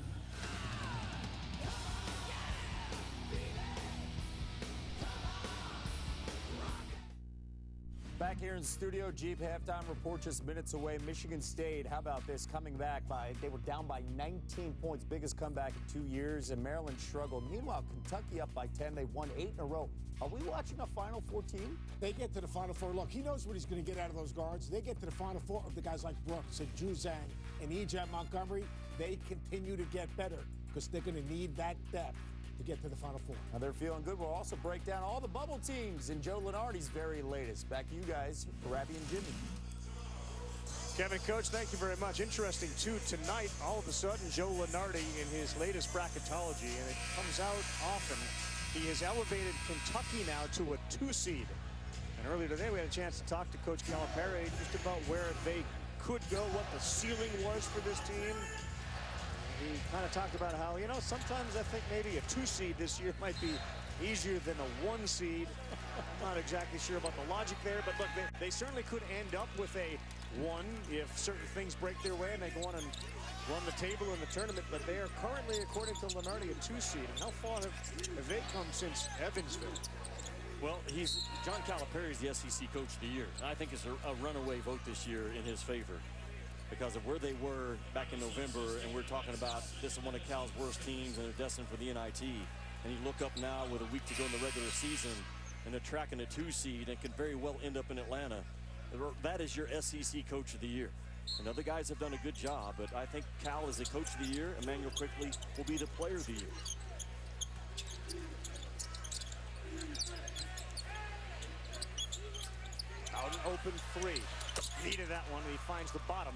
Back here in the studio, Jeep halftime report just minutes away. Michigan State, how about this, coming back they were down by 19 points, biggest comeback in 2 years, and Maryland struggled. Meanwhile, Kentucky up by 10. They won 8 in a row. Are we watching a Final Four team? They get to the Final Four. Look, he knows what he's going to get out of those guards. They get to the Final Four of the guys like Brooks and Juzang and E.J. Montgomery. They continue to get better because they're going to need that depth to get to the Final Four. Now they're feeling good. We'll also break down all the bubble teams and Joe Lunardi's very latest. Back to you guys, Ravi and Jimmy. Kevin, Coach, thank you very much. Interesting, too, tonight, all of a sudden, Joe Lunardi in his latest bracketology, and it comes out often, he has elevated Kentucky now to a 2 seed. And earlier today, we had a chance to talk to Coach Calipari just about where they could go, what the ceiling was for this team. He kind of talked about how, sometimes I think maybe a 2 seed this year might be easier than a 1 seed. I'm not exactly sure about the logic there, but look, they certainly could end up with a 1 if certain things break their way and they go on and run the table in the tournament, but they are currently, according to Lunardi, a 2 seed. And how far have they come since Evansville? Well, John Calipari is the SEC Coach of the Year. I think it's a runaway vote this year in his favor because of where they were back in November, and we're talking about this is one of Cal's worst teams, and they're destined for the NIT. And you look up now with a week to go in the regular season, and they're tracking a 2 seed and could very well end up in Atlanta. That is your SEC Coach of the Year. And other guys have done a good job, but I think Cal is the Coach of the Year. Emmanuel Quickley will be the Player of the Year. Out an open 3. Needed that one. He finds the bottom.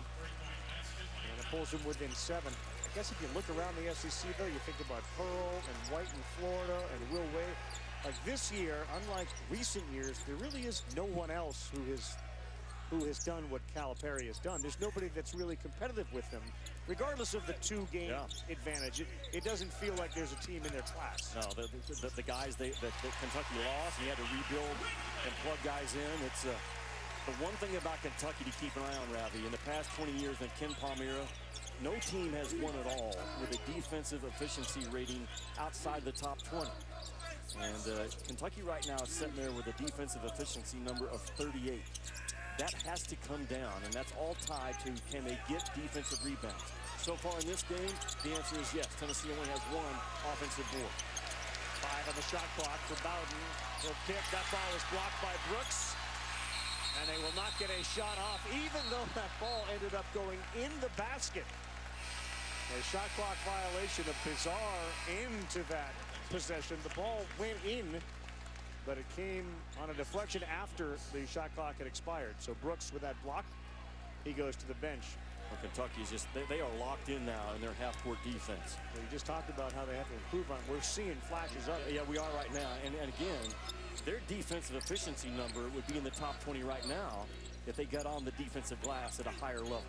And it pulls him within 7. I guess if you look around the SEC, though, you think about Pearl and White in Florida and Will Wade. Like this year, unlike recent years, there really is no one else who has done what Calipari has done. There's nobody that's really competitive with them, regardless of the 2-game advantage. It doesn't feel like there's a team in their class. No, the guys that Kentucky lost, he had to rebuild and plug guys in. It's the one thing about Kentucky to keep an eye on, Ravi. In the past 20 years in Ken Palmyra, no team has won at all with a defensive efficiency rating outside the top 20. And Kentucky right now is sitting there with a defensive efficiency number of 38. That has to come down, and that's all tied to can they get defensive rebounds. So far in this game, the answer is yes. Tennessee only has 1 offensive board. 5 on the shot clock for Bowden. He'll kick. That ball is blocked by Brooks. And they will not get a shot off, even though that ball ended up going in the basket. A shot clock violation, a bizarre end to that possession. The ball went in, but it came on a deflection after the shot clock had expired. So Brooks with that block, he goes to the bench. Well, Kentucky is just, they are locked in now in their half-court defense. Well, you just talked about how they have to improve on it. We're seeing flashes of it. Yeah, we are right now. And again, their defensive efficiency number would be in the top 20 right now if they got on the defensive glass at a higher level.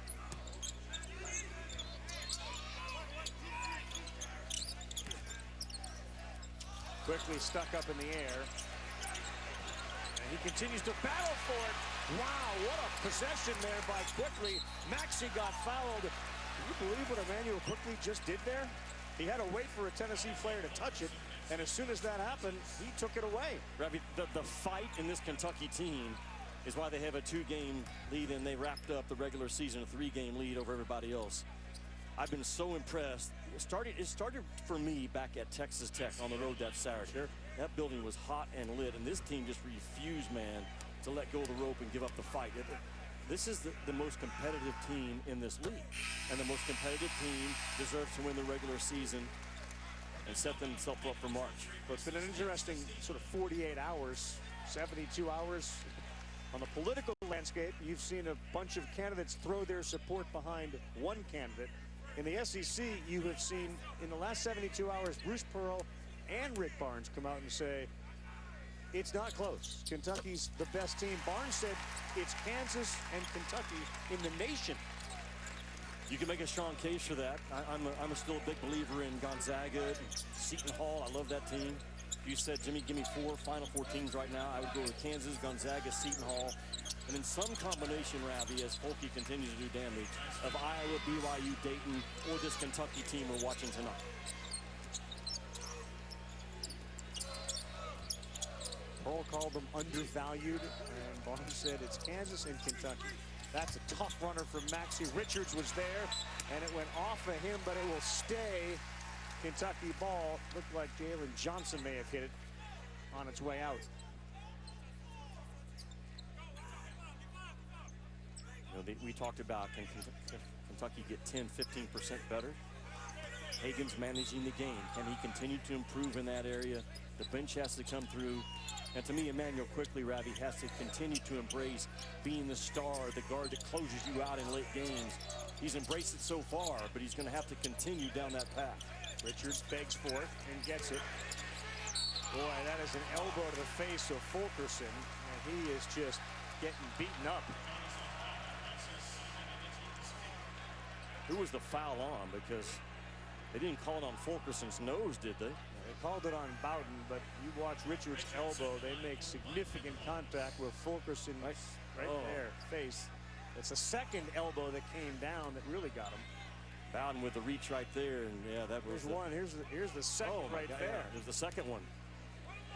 Quickly stuck up in the air. And he continues to battle for it. Wow, what a possession there by Quickley. Maxey got fouled. Can you believe what Emmanuel Quickley just did there? He had to wait for a Tennessee player to touch it, and as soon as that happened, he took it away. Ravi, the fight in this Kentucky team is why they have a 2-game lead, and they wrapped up the regular season a 3-game lead over everybody else. I've been so impressed it started for me back at Texas Tech on the road that Saturday. That building was hot and lit, and this team just refused, man, to let go of the rope and give up the fight. This is the most competitive team in this league, and the most competitive team deserves to win the regular season and set themselves up for March. But it's been an interesting sort of 48 hours, 72 hours. On the political landscape, you've seen a bunch of candidates throw their support behind one candidate. In the SEC, you have seen in the last 72 hours, Bruce Pearl and Rick Barnes come out and say, it's not close. Kentucky's the best team. Barnes said it's Kansas and Kentucky in the nation. You can make a strong case for that. I'm still a big believer in Gonzaga and Seton Hall. I love that team. You said, Jimmy, give me 4 Final Four teams right now. I would go with Kansas, Gonzaga, Seton Hall, and in some combination, Ravi, as Folky continues to do damage, of Iowa, BYU, Dayton, or this Kentucky team we're watching tonight. Pearl called them undervalued, and Barnes said it's Kansas and Kentucky. That's a tough runner from Maxie. Richards was there, and it went off of him, but it will stay Kentucky ball. Looked like Jalen Johnson may have hit it on its way out. You know, we talked about can Kentucky get 10-15% better. Hagan's managing the game. Can he continue to improve in that area? The bench has to come through. And to me, Emmanuel Quickley, Ravi, has to continue to embrace being the star, the guard that closes you out in late games. He's embraced it so far, but he's going to have to continue down that path. Richards begs for it and gets it. Boy, that is an elbow to the face of Fulkerson, and he is just getting beaten up. Who was the foul on? Because they didn't call it on Fulkerson's nose, did they? They called it on Bowden, but you watch Richards' elbow. They make significant contact with Fulkerson right there, face. It's a second elbow that came down that really got him. Bowden with the reach right there, and yeah, that was one. Here's the second right there. Yeah, it was the second one.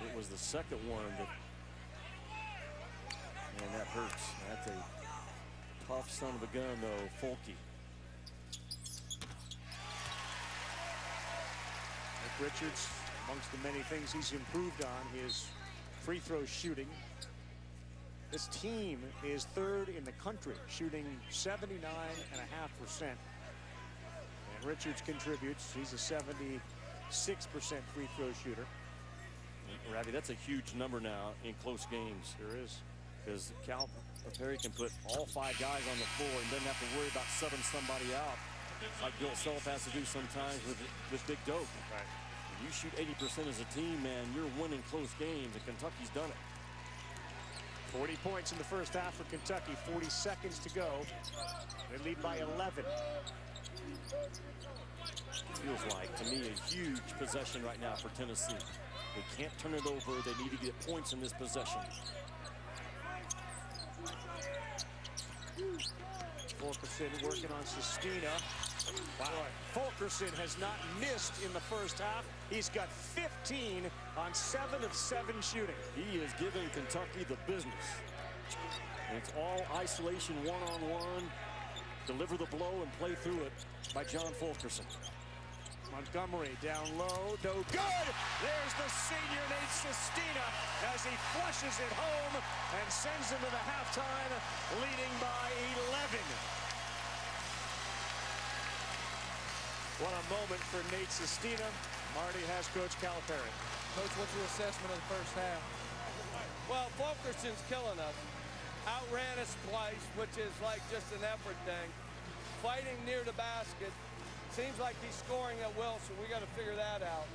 It was the second one that, man, that hurts. That's a tough son of a gun, though, Folky. Richards, amongst the many things he's improved on, his free throw shooting. This team is third in the country, shooting 79.5%. And Richards contributes. He's a 76% free throw shooter. Ravi, that's a huge number now in close games. There is. Because Cal Perry can put all 5 guys on the floor and doesn't have to worry about subbing somebody out like Bill Self has to do sometimes with Big Dope. Right. When you shoot 80% as a team, man, you're winning close games, and Kentucky's done it. 40 points in the first half for Kentucky, 40 seconds to go. They lead by 11. Feels like, to me, a huge possession right now for Tennessee. They can't turn it over. They need to get points in this possession. Fulkerson working on Sestina. Wow. Fulkerson has not missed in the first half. He's got 15 on 7 of 7 shooting. He is giving Kentucky the business. And it's all isolation, one-on-one. Deliver the blow and play through it by John Fulkerson. Montgomery down low, no good. There's the senior Nate Sestina as he flushes it home and sends him to the halftime, leading by 11. What a moment for Nate Sestina. Marty has Coach Calipari. Coach, what's your assessment of the first half? Well, Fulkerson's killing us. Outran us twice, which is like just an effort thing. Fighting near the basket. Seems like he's scoring at will, so we got to figure that out.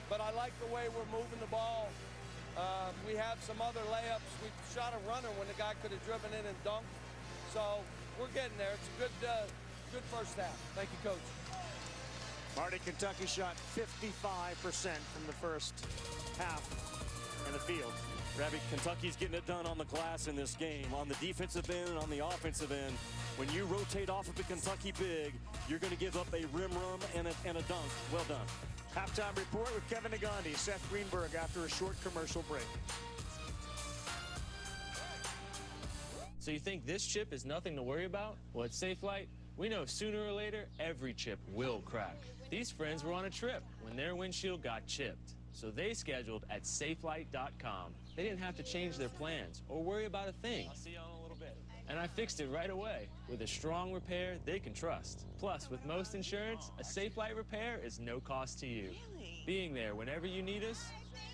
But I like the way we're moving the ball. We have some other layups. We shot a runner when the guy could have driven in and dunked. So we're getting there. It's a good first half. Thank you, Coach. Marty, Kentucky shot 55% from the first half in the field. Ravi, Kentucky's getting it done on the glass in this game. On the defensive end and on the offensive end. When you rotate off of the Kentucky big, you're going to give up a rim run and a dunk. Well done. Halftime report with Kevin Negandhi, Seth Greenberg after a short commercial break. So you think this chip is nothing to worry about? Well, at Safe Flight, we know sooner or later, every chip will crack. These friends were on a trip when their windshield got chipped, so they scheduled at safelight.com. They didn't have to change their plans or worry about a thing. I'll see you in a little bit. And I fixed it right away with a strong repair they can trust. Plus, with most insurance, a Safelite repair is no cost to you. Really? Being there whenever you need us,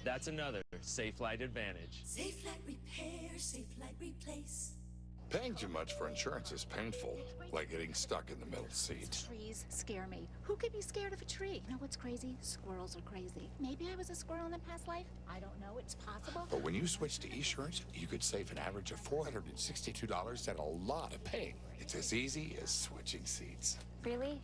that's another Safelite advantage. Safelite repair, Safelite replace. Paying too much for insurance is painful, like getting stuck in the middle seat. Trees scare me. Who could be scared of a tree? You know what's crazy? Squirrels are crazy. Maybe I was a squirrel in a past life. I don't know. It's possible. But when you switch to Esurance, you could save an average of $462 and a lot of paying. It's as easy as switching seats. Really?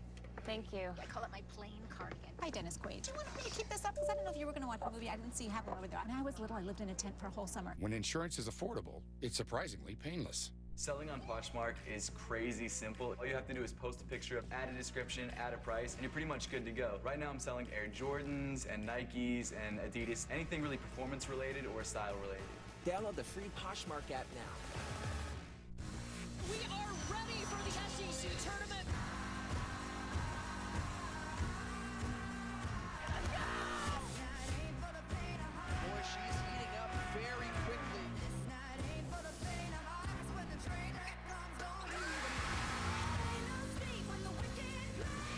Thank you. I call it my plain cardigan. Hi, Dennis Quaid. Do you want me to keep this up? Because I didn't know if you were going to watch a movie. I didn't see you have one over there. When I was little, I lived in a tent for a whole summer. When insurance is affordable, it's surprisingly painless. Selling on Poshmark is crazy simple. All you have to do is post a picture of, add a description, add a price, and you're pretty much good to go. Right now I'm selling Air Jordans and Nikes and Adidas, anything really performance related or style related. Download the free Poshmark app now. We are ready for the SEC tournament. Boy, she's heating up very quickly.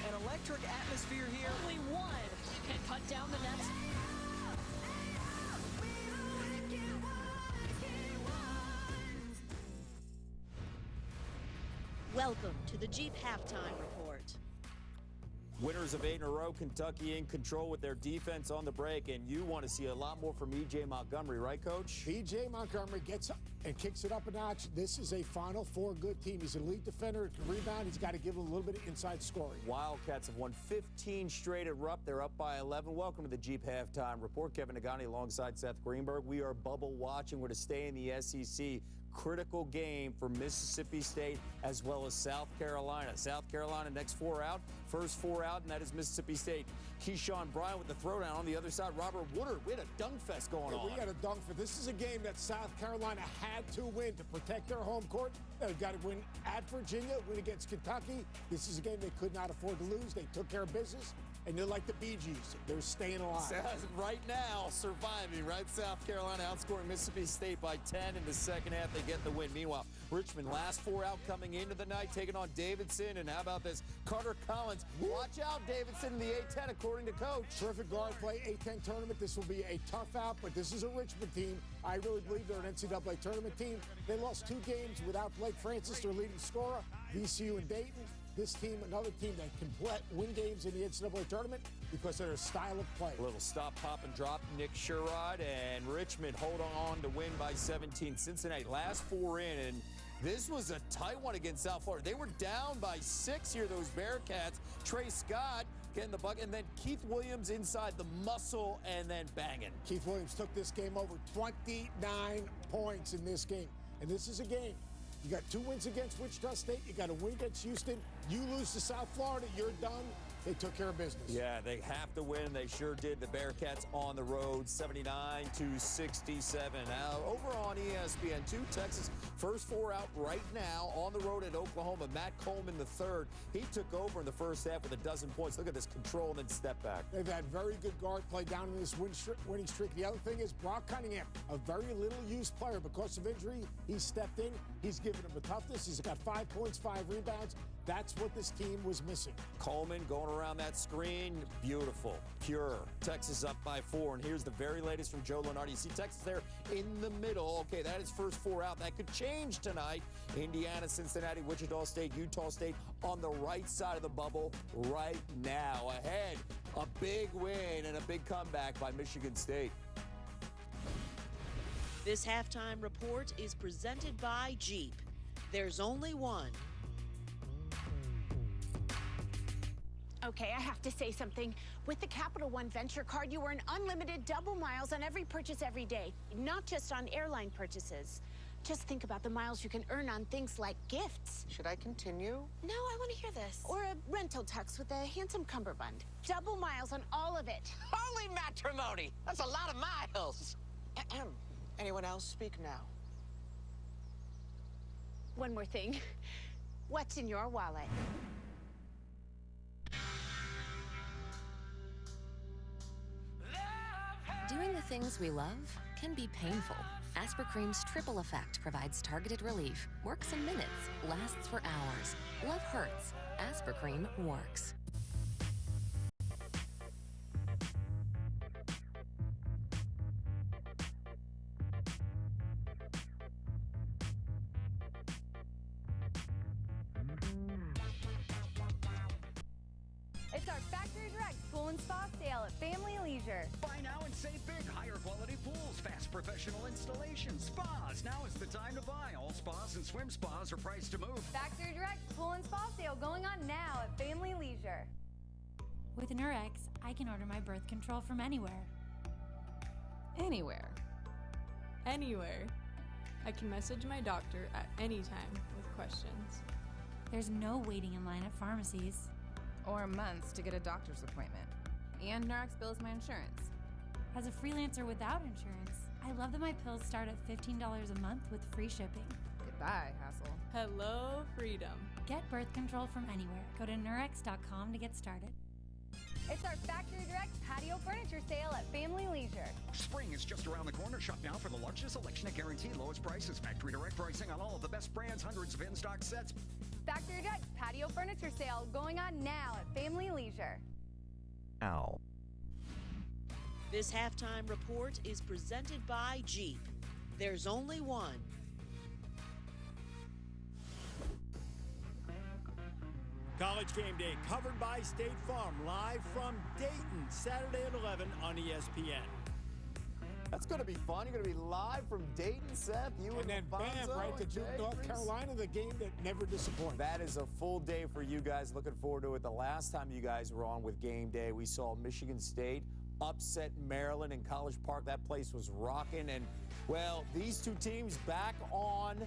An electric atmosphere here. Only one can cut down the nets. Welcome to the Jeep Halftime Report. Winners of 8 in a row, Kentucky in control with their defense on the break, and you want to see a lot more from E.J. Montgomery, right, Coach? E.J. Montgomery gets up and kicks it up a notch. This is a Final Four good team. He's an elite defender, can rebound. He's got to give him a little bit of inside scoring. Wildcats have won 15 straight at Rupp. They're up by 11. Welcome to the Jeep Halftime Report. Kevin Nagani alongside Seth Greenberg. We are bubble watching. We're to stay in the SEC. Critical game for Mississippi State as well as South Carolina. South Carolina next 4 out. First 4 out, and that is Mississippi State. Keyshawn Bryant with the throwdown on the other side. Robert Woodard. We had a dunk fest going on. We got a dunk fest. This is a game that South Carolina had to win to protect their home court. They've got to win at Virginia, win against Kentucky. This is a game they could not afford to lose. They took care of business. And they're like the Bee Gees. They're staying alive. Right now, surviving, right? South Carolina outscoring Mississippi State by 10 in the second half. They get the win. Meanwhile, Richmond, last 4 out coming into the night, taking on Davidson. And how about this? Carter Collins. Watch out, Davidson in the A-10, according to Coach. Terrific guard play, A-10 tournament. This will be a tough out, but this is a Richmond team. I really believe they're an NCAA tournament team. They lost 2 games without Blake Francis, their leading scorer. VCU and Dayton. This team, another team that can win games in the NCAA tournament because of their style of play. A little stop, pop, and drop. Nick Sherrod and Richmond hold on to win by 17. Cincinnati last 4 in, and this was a tight one against South Florida. They were down by 6 here, those Bearcats. Trey Scott getting the bucket, and then Keith Williams inside the muscle and then banging. Keith Williams took this game over. 29 points in this game. And this is a game. You got 2 wins against Wichita State. You got a win against Houston. You lose to South Florida, you're done. They took care of business. Yeah, they have to win. They sure did. The Bearcats on the road, 79-67. Now, over on ESPN, 2 Texas, first 4 out right now on the road at Oklahoma. Matt Coleman, the third. He took over in the first half with a dozen points. Look at this control and then step back. They've had very good guard play down in this winning streak. The other thing is Brock Cunningham, a very little used player because of injury. He stepped in. He's given them the toughness. He's got 5 points, 5 rebounds. That's what this team was missing. Coleman going around that screen. Beautiful. Pure. Texas up by 4. And here's the very latest from Joe Lunardi. You see Texas there in the middle. Okay, that is first 4 out. That could change tonight. Indiana, Cincinnati, Wichita State, Utah State on the right side of the bubble right now. Ahead, a big win and a big comeback by Michigan State. This halftime report is presented by Jeep. There's only one. Okay, I have to say something. With the Capital One Venture Card, you earn unlimited double miles on every purchase every day, not just on airline purchases. Just think about the miles you can earn on things like gifts. Should I continue? No, I want to hear this. Or a rental tux with a handsome cummerbund. Double miles on all of it. Holy matrimony! That's a lot of miles. Anyone else speak now? One more thing. What's in your wallet? things we love can be painful. Aspercream's triple effect provides targeted relief, works in minutes, lasts for hours. Love hurts. Aspercream works. It's our Factory Direct Pool and Spa sale at Family Leisure. Buy now and save big. Higher quality pools, fast professional installation, spas. Now is the time to buy. All spas and swim spas are priced to move. Factory Direct Pool and Spa sale going on now at Family Leisure. With Nurex, I can order my birth control from anywhere. Anywhere. Anywhere. I can message my doctor at any time with questions. There's no waiting in line at pharmacies. Or months to get a doctor's appointment. And Nurex bills my insurance. As a freelancer without insurance, I love that my pills start at $15 a month with free shipping. Goodbye, hassle. Hello, freedom. Get birth control from anywhere. Go to Nurex.com to get started. It's our Factory Direct patio furniture sale at Family Leisure. Spring is just around the corner. Shop now for the largest selection at guaranteed lowest prices. Factory Direct pricing on all of the best brands, hundreds of in-stock sets. Factory Direct patio furniture sale going on now at Family Leisure. Ow. This halftime report is presented by Jeep. There's only one. College Game Day covered by State Farm, live from Dayton, Saturday at 11 on ESPN. That's going to be fun. You're going to be live from Dayton, Seth. You and then bam, right to Duke, North Carolina, the game that never disappoints. That is a full day for you guys. Looking forward to it. The last time you guys were on with Game Day, we saw Michigan State upset Maryland in College Park. That place was rocking. And, well, these two teams back on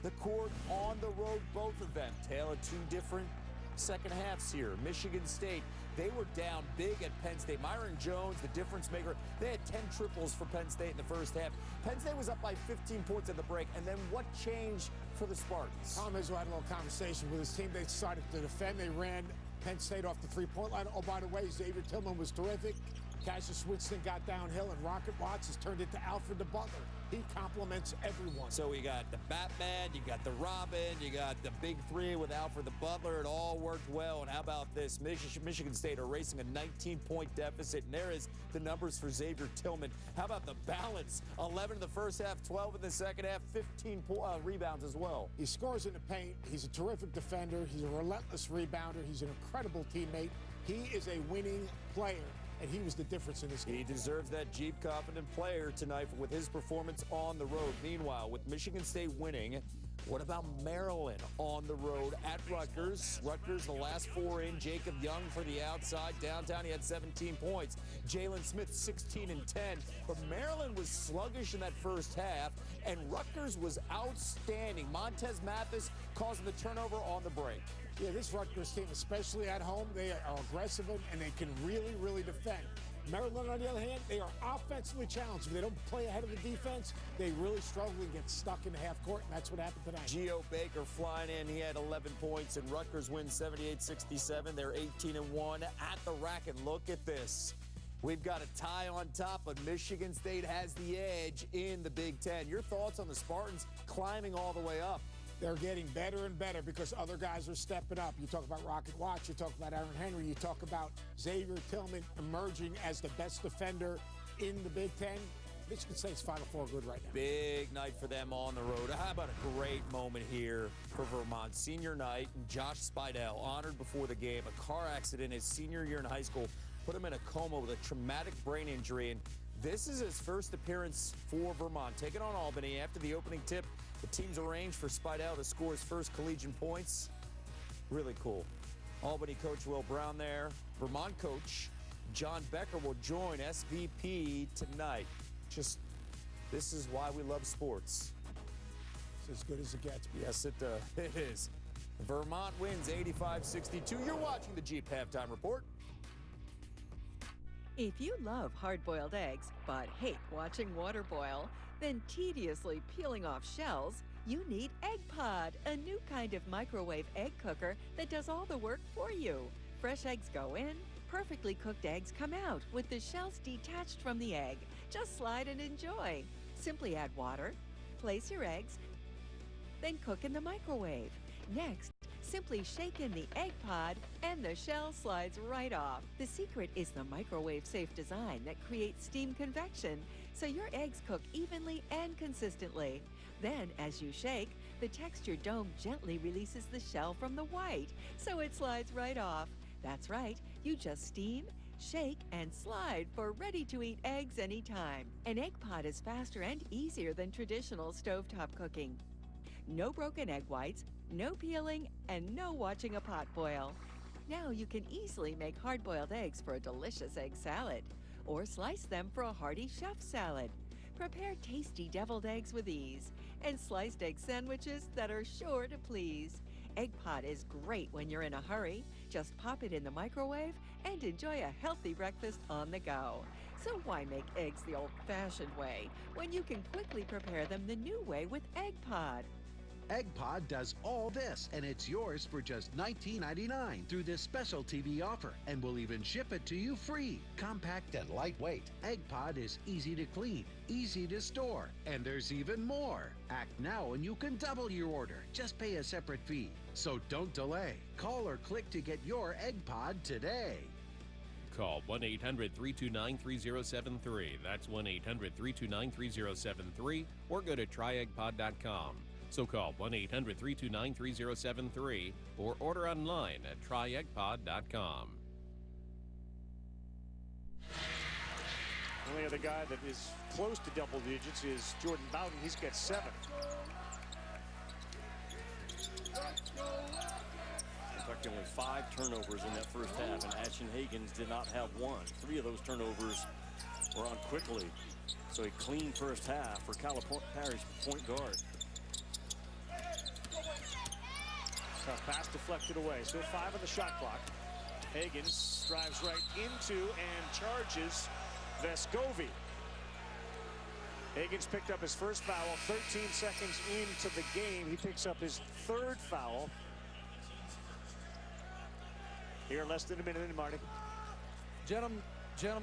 the court, on the road, both of them. Tale of two different second halves here. Michigan State, they were down big at Penn State. Myron Jones, the difference maker, they had 10 triples for Penn State in the first half. Penn State was up by 15 points at the break, and then what changed for the Spartans? Tom Izzo had a little conversation with his team. They decided to defend. They ran Penn State off the three-point line. Oh, by the way, Xavier Tillman was terrific. Cassius Winston got downhill, and Rocket Watts has turned into Alfred the Butler. He compliments everyone. So we got the Batman, you got the Robin, you got the big three with Alfred the Butler. It all worked well. And how about this? Michigan State are racing a 19-point deficit, and there is the numbers for Xavier Tillman. How about the balance? 11 in the first half, 12 in the second half, 15 rebounds as well. He scores in the paint. He's a terrific defender. He's a relentless rebounder. He's an incredible teammate. He is a winning player. And he was the difference in this game. He deserves that Jeep confident player tonight with his performance on the road. Meanwhile, with Michigan State winning, what about Maryland on the road at Rutgers? Rutgers, the last four in. Jacob Young for the outside. Downtown, he had 17 points. Jalen Smith, 16 and 10. But Maryland was sluggish in that first half, and Rutgers was outstanding. Montez Mathis causing the turnover on the break. Yeah, this Rutgers team, especially at home, they are aggressive and they can really, really defend. Maryland, on the other hand, they are offensively challenged. If they don't play ahead of the defense, they really struggle and get stuck in the half court, and that's what happened tonight. Geo Baker flying in. He had 11 points, and Rutgers wins 78-67. They're 18-1 at the rack, and look at this. We've got a tie on top, but Michigan State has the edge in the Big Ten. Your thoughts on the Spartans climbing all the way up? They're getting better and better because other guys are stepping up. You talk about Rocket Watts, you talk about Aaron Henry, you talk about Xavier Tillman emerging as the best defender in the Big Ten. Michigan State's Final Four good right now. Big night for them on the road. How about a great moment here for Vermont? Senior night, Josh Spidell honored before the game. A car accident his senior year in high school put him in a coma with a traumatic brain injury, and this is his first appearance for Vermont. Taking on Albany after the opening tip. The team's arranged for Spidell to score his first collegiate points. Really cool. Albany coach Will Brown there. Vermont coach John Becker will join SVP tonight. This is why we love sports. It's as good as it gets. Yes, it is. Vermont wins 85-62. You're watching the Jeep Halftime Report. If you love hard-boiled eggs but hate watching water boil, then tediously peeling off shells, you need Egg Pod, a new kind of microwave egg cooker that does all the work for you. Fresh eggs go in, perfectly cooked eggs come out with the shells detached from the egg. Just slide and enjoy. Simply add water, place your eggs, then cook in the microwave. Next, simply shake in the egg pod and the shell slides right off. The secret is the microwave-safe design that creates steam convection, so your eggs cook evenly and consistently. Then, as you shake, the textured dome gently releases the shell from the white, so it slides right off. That's right, you just steam, shake, and slide for ready-to-eat eggs anytime. An egg pod is faster and easier than traditional stovetop cooking. No broken egg whites, no peeling, and no watching a pot boil. Now you can easily make hard-boiled eggs for a delicious egg salad, or slice them for a hearty chef salad. Prepare tasty deviled eggs with ease, and sliced egg sandwiches that are sure to please. Egg pot is great when you're in a hurry. Just pop it in the microwave and enjoy a healthy breakfast on the go. So why make eggs the old-fashioned way when you can quickly prepare them the new way with Egg Pod? Egg Pod does all this, and it's yours for just $19.99 through this special TV offer, and we'll even ship it to you free. Compact and lightweight, Egg Pod is easy to clean, easy to store, and there's even more. Act now and you can double your order. Just pay a separate fee. So don't delay. Call or click to get your Egg Pod today. Call 1-800-329-3073. That's 1-800-329-3073, or go to tryeggpod.com. So call 1-800-329-3073 or order online at tryeggpod.com. The only other guy that is close to double digits is Jordan Bowden. He's got 7. Kentucky only 5 turnovers in that first half, and Ashton Hagans did not have 1. 3 of those turnovers were on Quickley. So a clean first half for Calipari's point guard. Tough pass deflected away. Still 5 on the shot clock. Hagans drives right into and charges Vescovi. Hagans picked up his first foul 13 seconds into the game. He picks up his 3rd foul. Here, less than a minute in, Marty. Gentlemen,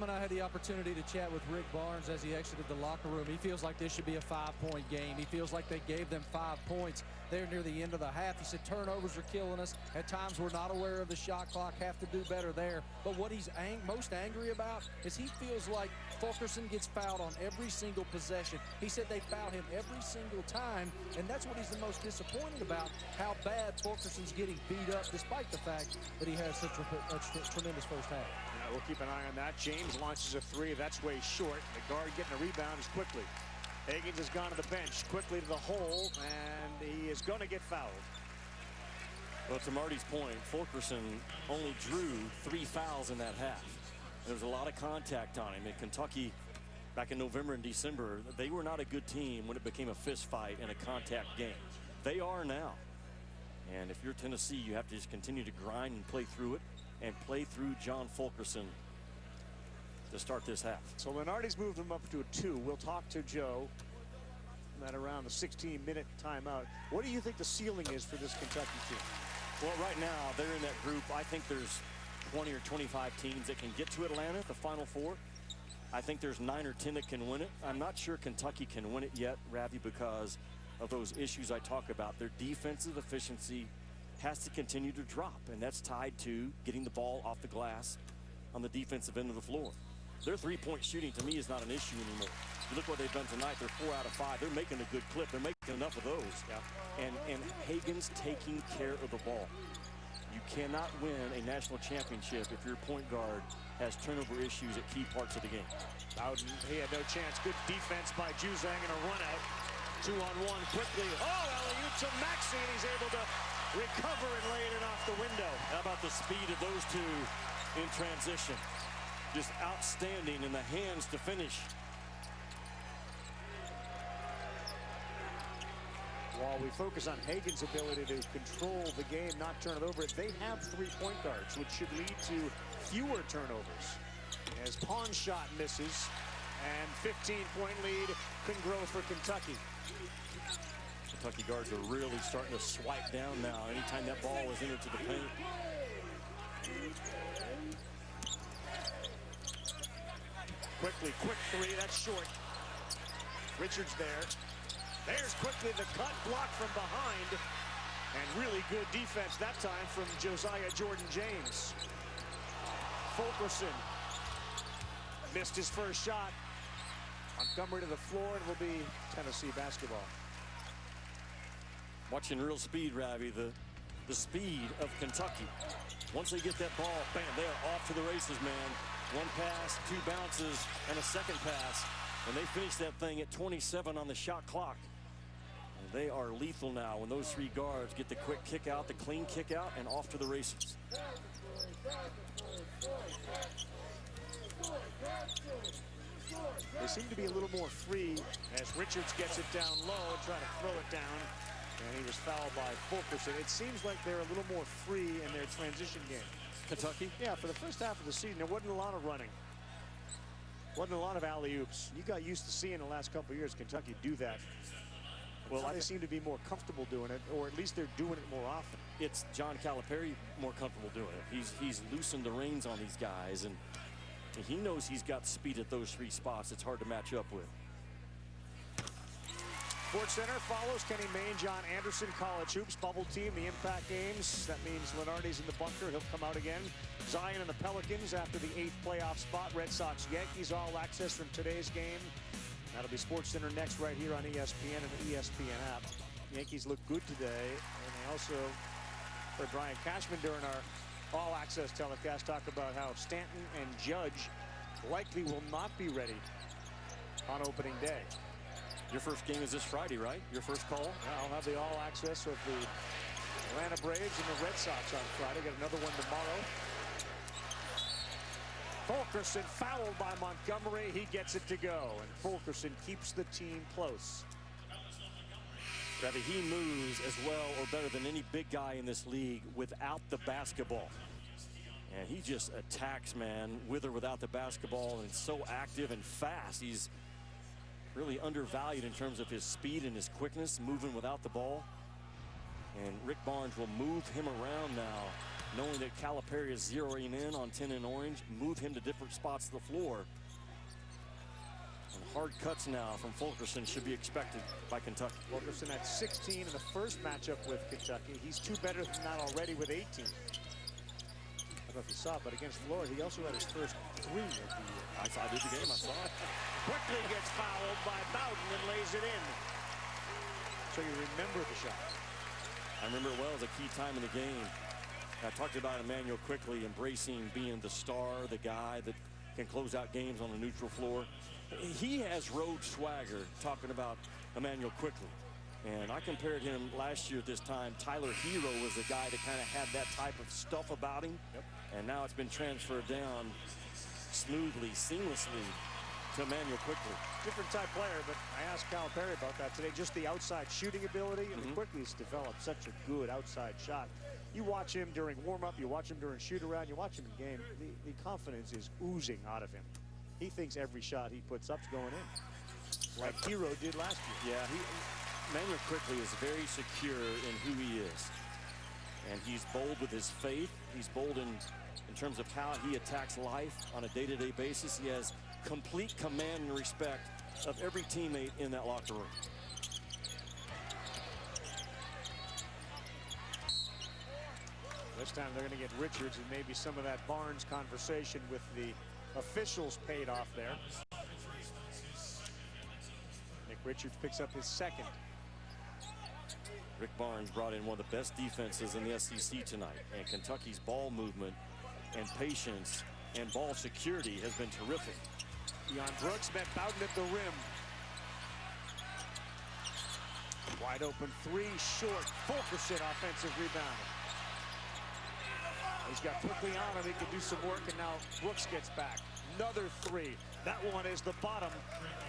I had the opportunity to chat with Rick Barnes as he exited the locker room. He feels like this should be a 5-point game. He feels like they gave them 5 points there near the end of the half. He said turnovers are killing us. At times we're not aware of the shot clock, have to do better there. But what he's most angry about is he feels like Fulkerson gets fouled on every single possession. He said they foul him every single time, and that's what he's the most disappointed about, how bad Fulkerson's getting beat up despite the fact that he has such a tremendous first half. Yeah, we'll keep an eye on that. James launches a 3. That's way short. The guard getting a rebound is Quickley. Hagans has gone to the bench, quickly to the hole, and he is going to get fouled. Well, to Marty's point, Fulkerson only drew 3 fouls in that half. There was a lot of contact on him. In Kentucky, back in November and December, they were not a good team when it became a fist fight and a contact game. They are now. And if you're Tennessee, you have to just continue to grind and play through it, and play through John Fulkerson to start this half. So Lenardi's moved him up to a 2. We'll talk to Joe at around the 16-minute timeout. What do you think the ceiling is for this Kentucky team? Well, right now, they're in that group. I think there's 20 or 25 teams that can get to Atlanta, the Final Four. I think there's 9 or 10 that can win it. I'm not sure Kentucky can win it yet, Ravi, because of those issues I talk about. Their defensive efficiency has to continue to drop, and that's tied to getting the ball off the glass on the defensive end of the floor. Their three-point shooting, to me, is not an issue anymore. You look what they've done tonight. They're 4 out of 5. They're making a good clip. They're making enough of those. Yeah. And Hagans taking care of the ball. You cannot win a national championship if your point guard has turnover issues at key parts of the game. Bowden, he had no chance. Good defense by Juzang and a run out. 2-on-1 quickly. Oh, alley-oop to Maxey, and he's able to recover and lay it off the window. How about the speed of those two in transition? Just outstanding in the hands to finish. While we focus on Hagans' ability to control the game, not turn it over, they have 3 point guards, which should lead to fewer turnovers. As Pawn shot misses, and 15-point lead can grow for Kentucky. Kentucky guards are really starting to swipe down now anytime that ball is entered to the paint. Quickley, quick three, that's short. Richards there. There's Quickley, the cut, block from behind. And really good defense that time from Josiah Jordan-James. Fulkerson missed his first shot. Montgomery to the floor, and will be Tennessee basketball. Watching real speed, Ravi, the speed of Kentucky. Once they get that ball, bam, they are off to the races, man. One pass, two bounces, and a second pass. And they finish that thing at 27 on the shot clock. And they are lethal now when those three guards get the quick kick out, the clean kick out, and off to the races. They seem to be a little more free as Richards gets it down low and trying to throw it down. And he was fouled by Fulkerson. It seems like they're a little more free in their transition game. Kentucky? Yeah, for the first half of the season, there wasn't a lot of running. Wasn't a lot of alley-oops. You got used to seeing the last couple of years Kentucky do that. Well, they seem to be more comfortable doing it, or at least they're doing it more often. It's John Calipari more comfortable doing it. He's loosened the reins on these guys, and he knows he's got speed at those three spots. It's hard to match up with. Sports Center follows Kenny Mayne, John Anderson, College Hoops, Bubble Team, the Impact Games. That means Lenardi's in the bunker. He'll come out again. Zion and the Pelicans after the 8th playoff spot. Red Sox, Yankees, all access from today's game. That'll be Sports Center next right here on ESPN and the ESPN app. Yankees look good today. And they also heard Brian Cashman during our all-access telecast talk about how Stanton and Judge likely will not be ready on opening day. Your first game is this Friday, right? Your first call? Yeah, I'll have the all-access of the Atlanta Braves and the Red Sox on Friday. Got another one tomorrow. Fulkerson fouled by Montgomery. He gets it to go, and Fulkerson keeps the team close. Ravi, he moves as well or better than any big guy in this league without the basketball. And he just attacks, man, with or without the basketball, and so active and fast. He's really undervalued in terms of his speed and his quickness, moving without the ball. And Rick Barnes will move him around now, knowing that Calipari is zeroing in on 10 and orange, move him to different spots of the floor. And hard cuts now from Fulkerson should be expected by Kentucky. Fulkerson at 16 in the first matchup with Kentucky. He's two better than that already with 18. I don't know if you saw it, but against Florida, he also had his first 3 of the year. I did the game, I saw it. Quickly gets fouled by Bowden and lays it in. So you remember the shot. I remember it well as a key time in the game. I talked about Emmanuel Quickley embracing being the star, the guy that can close out games on a neutral floor. He has road swagger, talking about Emmanuel Quickley. And I compared him last year at this time. Tyler Hero was the guy that kind of had that type of stuff about him. Yep. And now it's been transferred down smoothly, seamlessly to Emmanuel Quickley. Different type player, but I asked Calipari about that today. Just the outside shooting ability. And Quickley's developed such a good outside shot. You watch him during warm-up, you watch him during shoot-around, you watch him in game. The confidence is oozing out of him. He thinks every shot he puts up's going in, like Hero did last year. Yeah, Emmanuel Quickley is very secure in who he is. And he's bold with his faith. He's bold in terms of how he attacks life on a day-to-day basis. He has complete command and respect of every teammate in that locker room. This time they're going to get Richards, and maybe some of that Barnes conversation with the officials paid off there. Nick Richards picks up his second. Rick Barnes brought in one of the best defenses in the SEC tonight, and Kentucky's ball movement and patience and ball security has been terrific. Deion Brooks met Bowden at the rim. Wide open 3, short. Fulkerson offensive rebound. He's got Quickley on him. He can do some work, and now Brooks gets back. Another 3. That one is the bottom.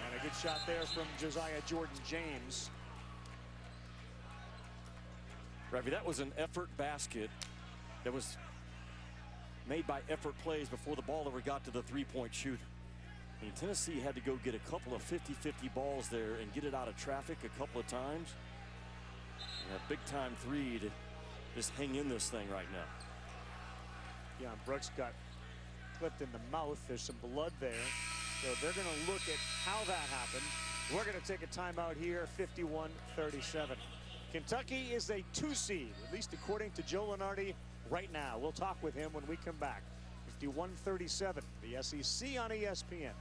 And a good shot there from Josiah Jordan-James. Ravi, that was an effort basket that was made by effort plays before the ball ever got to the three-point shooter. And Tennessee had to go get a couple of 50-50 balls there and get it out of traffic a couple of times. And a big-time 3 to just hang in this thing right now. Yeah, Brooks got clipped in the mouth. There's some blood there. So they're going to look at how that happened. We're going to take a timeout here, 51-37. Kentucky is a 2 seed, at least according to Joe Lunardi right now. We'll talk with him when we come back. 51-37, the SEC on ESPN.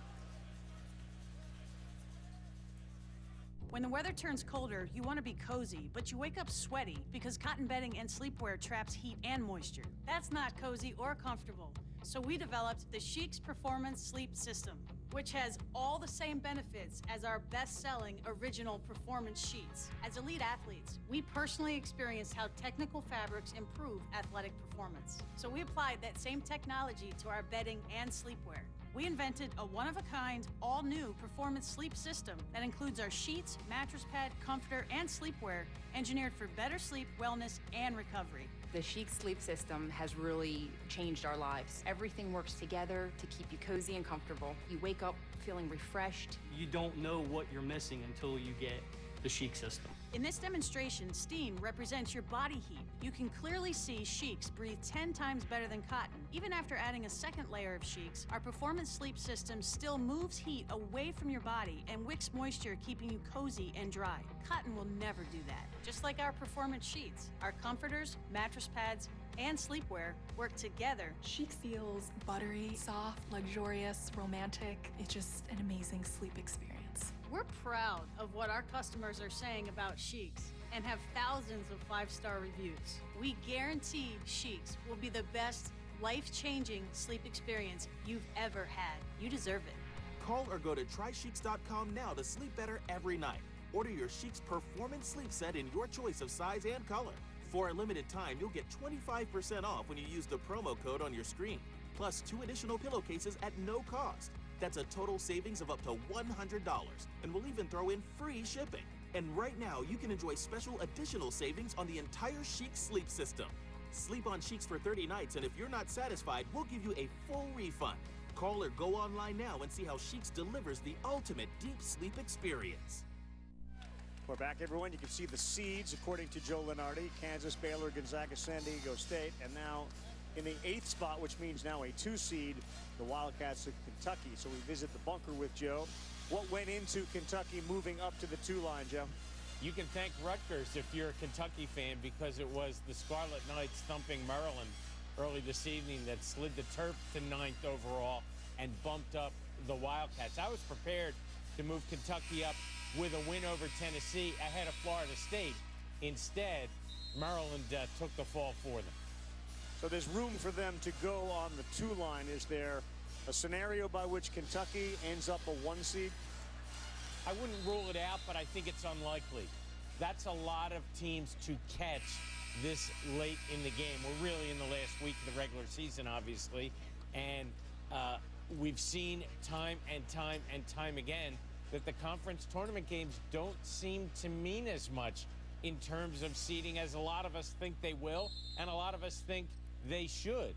When the weather turns colder, you want to be cozy, but you wake up sweaty because cotton bedding and sleepwear traps heat and moisture. That's not cozy or comfortable. So we developed the Sheik's Performance Sleep System, which has all the same benefits as our best-selling original performance sheets. As elite athletes, we personally experienced how technical fabrics improve athletic performance. So we applied that same technology to our bedding and sleepwear. We invented a one-of-a-kind, all-new performance sleep system that includes our sheets, mattress pad, comforter, and sleepwear, engineered for better sleep, wellness, and recovery. The Chic Sleep System has really changed our lives. Everything works together to keep you cozy and comfortable. You wake up feeling refreshed. You don't know what you're missing until you get the Chic system. In this demonstration, steam represents your body heat. You can clearly see Sheik's breathe 10 times better than cotton. Even after adding a second layer of Sheik's, our performance sleep system still moves heat away from your body and wicks moisture, keeping you cozy and dry. Cotton will never do that. Just like our performance sheets, our comforters, mattress pads, and sleepwear work together. Chic feels buttery, soft, luxurious, romantic. It's just an amazing sleep experience. We're proud of what our customers are saying about Sheik's and have thousands of 5-star reviews. We guarantee Sheik's will be the best life-changing sleep experience you've ever had. You deserve it. Call or go to trysheiks.com now to sleep better every night. Order your Sheik's Performance Sleep Set in your choice of size and color. For a limited time, you'll get 25% off when you use the promo code on your screen, plus 2 additional pillowcases at no cost. That's a total savings of up to $100, and we'll even throw in free shipping. And right now, you can enjoy special additional savings on the entire Chic sleep system. Sleep on Sheik's for 30 nights, and if you're not satisfied, we'll give you a full refund. Call or go online now and see how Sheik's delivers the ultimate deep sleep experience. We're back, everyone. You can see the seeds, according to Joe Lunardi. Kansas, Baylor, Gonzaga, San Diego State, and now in the 8th spot, which means now a 2 seed, the Wildcats of Kentucky. So we visit the bunker with Joe. What went into Kentucky moving up to the 2 line, Joe? You can thank Rutgers if you're a Kentucky fan, because it was the Scarlet Knights thumping Maryland early this evening that slid the turf to 9th overall and bumped up the Wildcats. I was prepared to move Kentucky up with a win over Tennessee ahead of Florida State. Instead, Maryland took the fall for them. So there's room for them to go on the 2 line. Is there a scenario by which Kentucky ends up a 1 seed? I wouldn't rule it out, but I think it's unlikely. That's a lot of teams to catch this late in the game. We're really in the last week of the regular season, obviously, and we've seen time and time again that the conference tournament games don't seem to mean as much in terms of seeding as a lot of us think they will, and a lot of us think they should.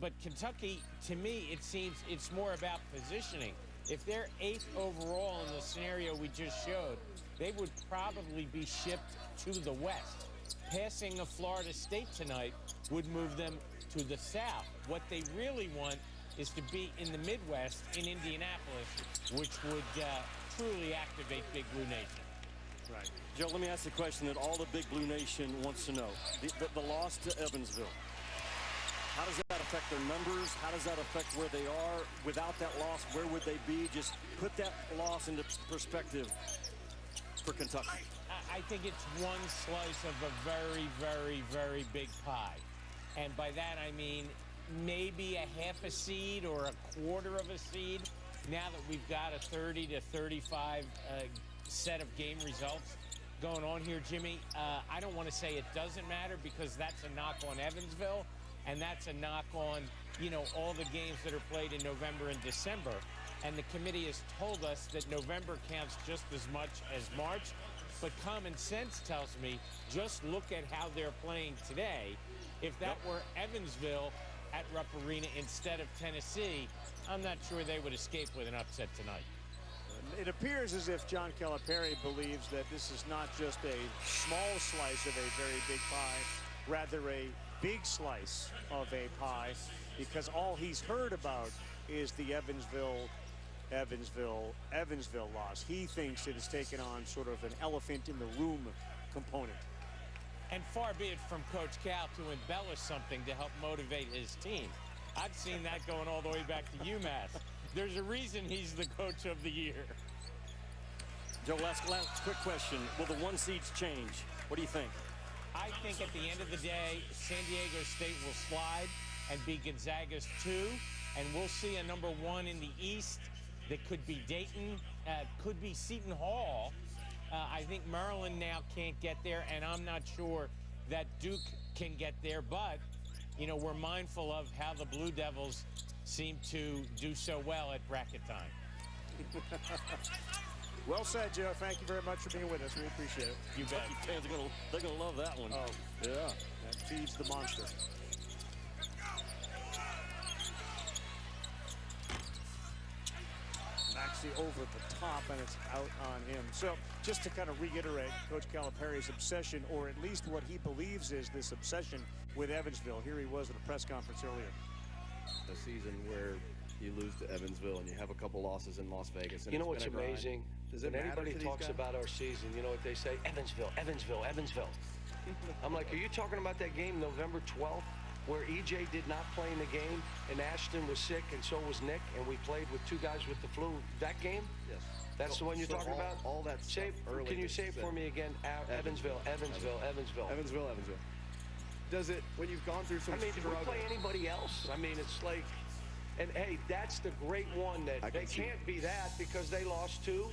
But Kentucky, to me, it seems it's more about positioning. If they're 8th overall in the scenario we just showed, they would probably be shipped to the West. Passing of Florida State tonight would move them to the South. What they really want is to be in the Midwest in Indianapolis, which would truly activate Big Blue Nation. Right. Joe, let me ask the question that all the Big Blue Nation wants to know. The loss to Evansville. How does that affect their numbers? How does that affect where they are? Without that loss, where would they be? Just put that loss into perspective for Kentucky. I think it's one slice of a very, very, very big pie. And by that, I mean maybe a half a seed or a quarter of a seed. Now that we've got a 30 to 35 set of game results going on here, Jimmy, I don't want to say it doesn't matter, because that's a knock on Evansville, and that's a knock on, you know, all the games that are played in November and December. And the committee has told us that November counts just as much as March. But common sense tells me, just look at how they're playing today. If that were Evansville at Rupp Arena instead of Tennessee, I'm not sure they would escape with an upset tonight. It appears as if John Calipari believes that this is not just a small slice of a very big pie, rather a big slice of a pie, because all he's heard about is the Evansville Evansville loss. He thinks it has taken on sort of an elephant in the room component. And far be it from Coach Cal to embellish something to help motivate his team. I've seen that going all the way back to UMass. There's a reason he's the coach of the year. Joe, last quick question. Will the 1 seeds change? What do you think? I think at the end of the day, San Diego State will slide and be Gonzaga's 2, and we'll see a number 1 in the East that could be Dayton, could be Seton Hall. I think Maryland now can't get there, and I'm not sure that Duke can get there, but, you know, we're mindful of how the Blue Devils seem to do so well at bracket time. Well said, Joe. Thank you very much for being with us. We appreciate it. You bet. Fans they're gonna love that one. Oh, yeah. That feeds the monster. Maxey over the top, and it's out on him. So just to kind of reiterate Coach Calipari's obsession, or at least what he believes is this obsession with Evansville. Here he was at a press conference earlier. A season where you lose to Evansville and you have a couple losses in Las Vegas. And you know what's amazing? When anybody talks about our season, you know what they say? Evansville, Evansville, Evansville. I'm like, are you talking about that game November 12th where EJ did not play in the game and Ashton was sick and so was Nick and we played with 2 guys with the flu? That game? Yes. That's the one you're talking about? All that stuff early. Can you say it for me again? Evansville, Evansville, Evansville. Evansville, Evansville. Does it, when you've gone through some did we play anybody else? I mean, it's like, and hey, that's the great one that they can't be that because they lost to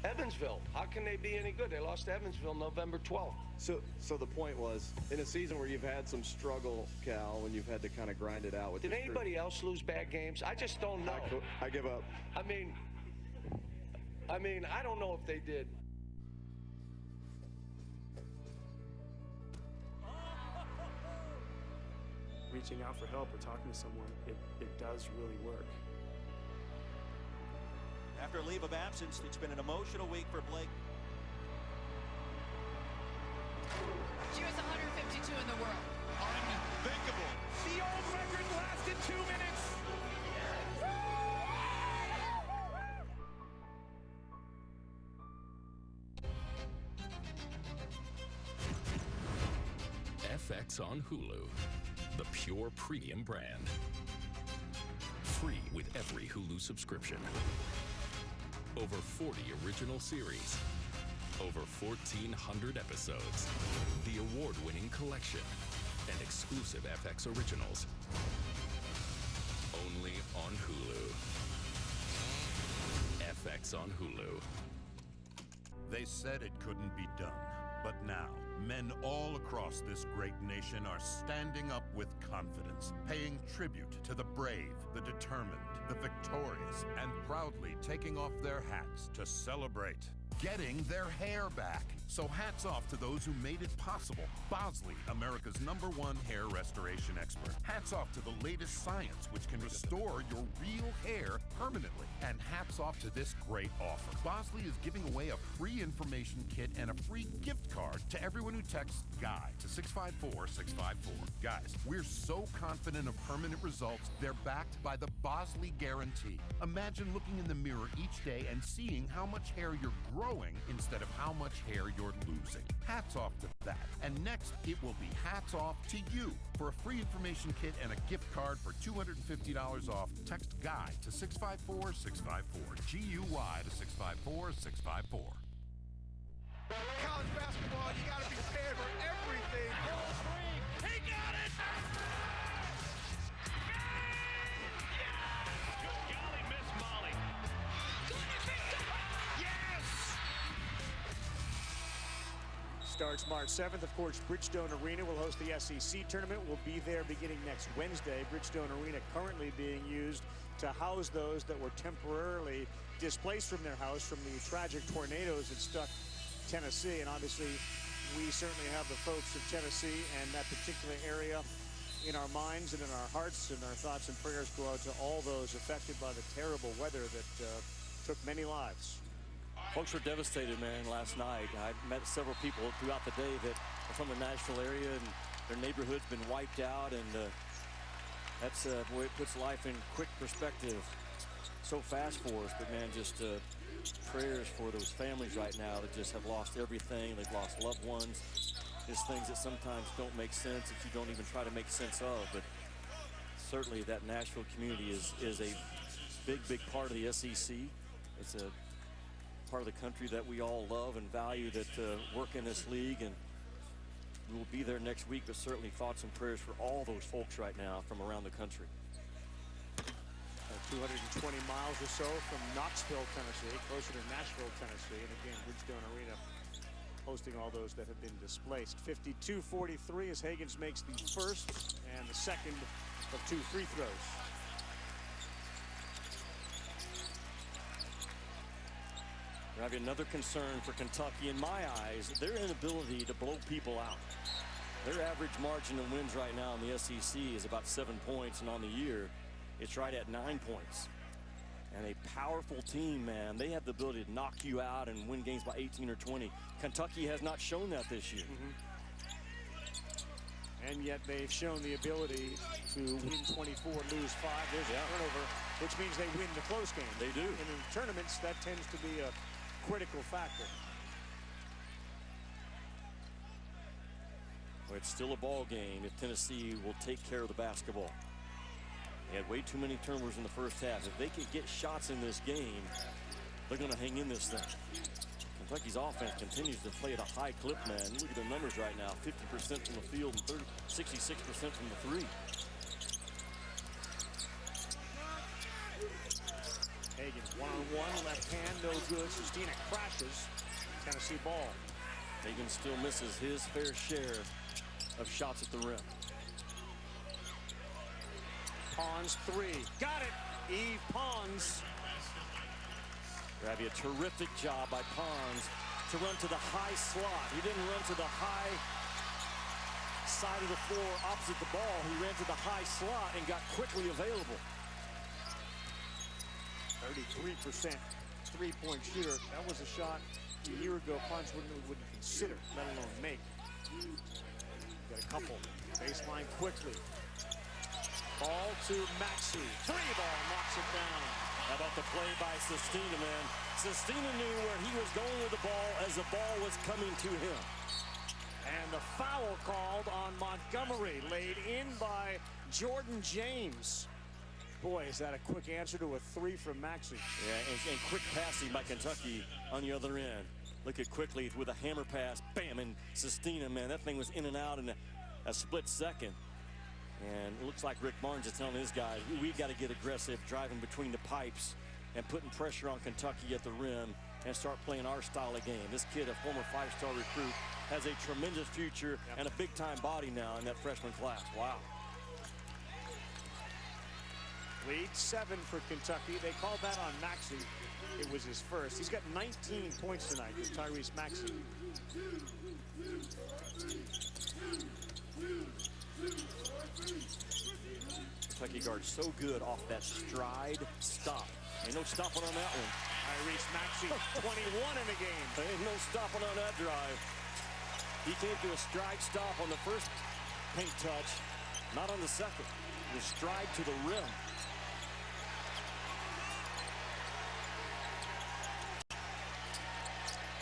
Evansville. How can they be any good? They lost to Evansville November 12th. So the point was, in a season where you've had some struggle, Cal, when you've had to kind of grind it out with Did anybody else lose bad games? I just don't know. I give up. I mean, I don't know if they did. Reaching out for help or talking to someone, it does really work. After a leave of absence, it's been an emotional week for Blake. She was 152 in the world. Unthinkable. The old record lasted 2 minutes. FX on Hulu, the pure premium brand. Free with every Hulu subscription. Over 40 original series. Over 1,400 episodes. The award-winning collection. And exclusive FX originals. Only on Hulu. FX on Hulu. They said it couldn't be done. But now, men all across this great nation are standing up with confidence, paying tribute to the brave, the determined, the victorious, and proudly taking off their hats to celebrate getting their hair back. So hats off to those who made it possible. Bosley, America's #1 hair restoration expert. Hats off to the latest science, which can restore your real hair permanently. And hats off to this great offer. Bosley is giving away a free information kit and a free gift card to everyone who texts GUY to 654-654. Guys, we're so confident of permanent results, they're backed by the Bosley Guarantee. Imagine looking in the mirror each day and seeing how much hair you're growing instead of how much hair you're losing. Hats off to that. And next, it will be hats off to you. For a free information kit and a gift card for $250 off, text GUY to 654-654. GUY to 654-654. College basketball, you got to be prepared for everything. He got it! Good golly, Miss Molly. Yes! Starts March 7th. Of course, Bridgestone Arena will host the SEC tournament. We'll be there beginning next Wednesday. Bridgestone Arena currently being used to house those that were temporarily displaced from their house from the tragic tornadoes that struck Tennessee. And obviously, we certainly have the folks of Tennessee and that particular area in our minds and in our hearts, and our thoughts and prayers go out to all those affected by the terrible weather that took many lives. Folks were devastated, man, last night. I met several people throughout the day that are from the Nashville area, and their neighborhood's been wiped out, and that's boy, it puts life in quick perspective. So so fast for us, but man, just prayers for those families right now that just have lost everything. They've lost loved ones. Just things that sometimes don't make sense, that you don't even try to make sense of. But certainly that Nashville community is a big part of the SEC. It's a part of the country that we all love and value, that work in this league, and we will be there next week. But certainly thoughts and prayers for all those folks right now from around the country. 220 miles or so from Knoxville, Tennessee, closer to Nashville, Tennessee, and again, Bridgestone Arena hosting all those that have been displaced. 52-43 as Hagans makes the first and the second of 2 free throws. Ravi, another concern for Kentucky, in my eyes, their inability to blow people out. Their average margin of wins right now in the SEC is about 7 points, and on the year, it's right at 9 points. And a powerful team, man. They have the ability to knock you out and win games by 18 or 20. Kentucky has not shown that this year. And yet they've shown the ability to win 24, lose 5. There's a turnover, which means they win the close game. They do. And in tournaments, that tends to be a critical factor. Well, it's still a ball game if Tennessee will take care of the basketball. They had way too many turnovers in the first half. If they can get shots in this game, they're going to hang in this thing. Kentucky's offense continues to play at a high clip, man. Look at their numbers right now. 50% from the field and 66% from the three. Hagans one-on-one, left hand, no good. Sestina crashes. Tennessee ball. Hagans still misses his fair share of shots at the rim. Pons 3. Got it. Eve Pons. Ravi, a terrific job by Pons to run to the high slot. He didn't run to the high side of the floor opposite the ball. He ran to the high slot and got quickly available. 33% three-point shooter. That was a shot a year ago Pons wouldn't consider, let alone make. Got a couple. Baseline quickly. Ball to Maxey. Three ball knocks it down. How about the play by Sestina, man? Sestina knew where he was going with the ball as the ball was coming to him. And the foul called on Montgomery, laid in by Jordan James. Boy, is that a quick answer to a 3 from Maxey. Yeah, and quick passing by Kentucky on the other end. Look at Quickley with a hammer pass. Bam, and Sestina, man, that thing was in and out in a split second. And it looks like Rick Barnes is telling his guys, we've got to get aggressive, driving between the pipes and putting pressure on Kentucky at the rim and start playing our style of game. This kid, a former 5-star recruit, has a tremendous future and a big-time body now in that freshman class. Wow. Lead 7 for Kentucky. They called that on Maxey. It was his first. He's got 19 points tonight with Tyrese Maxey. Kentucky guard so good off that stride stop. Ain't no stopping on that one. Tyrese Maxey, 21 in the game. Ain't no stopping on that drive. He came to a stride stop on the first paint touch, not on the second. The stride to the rim.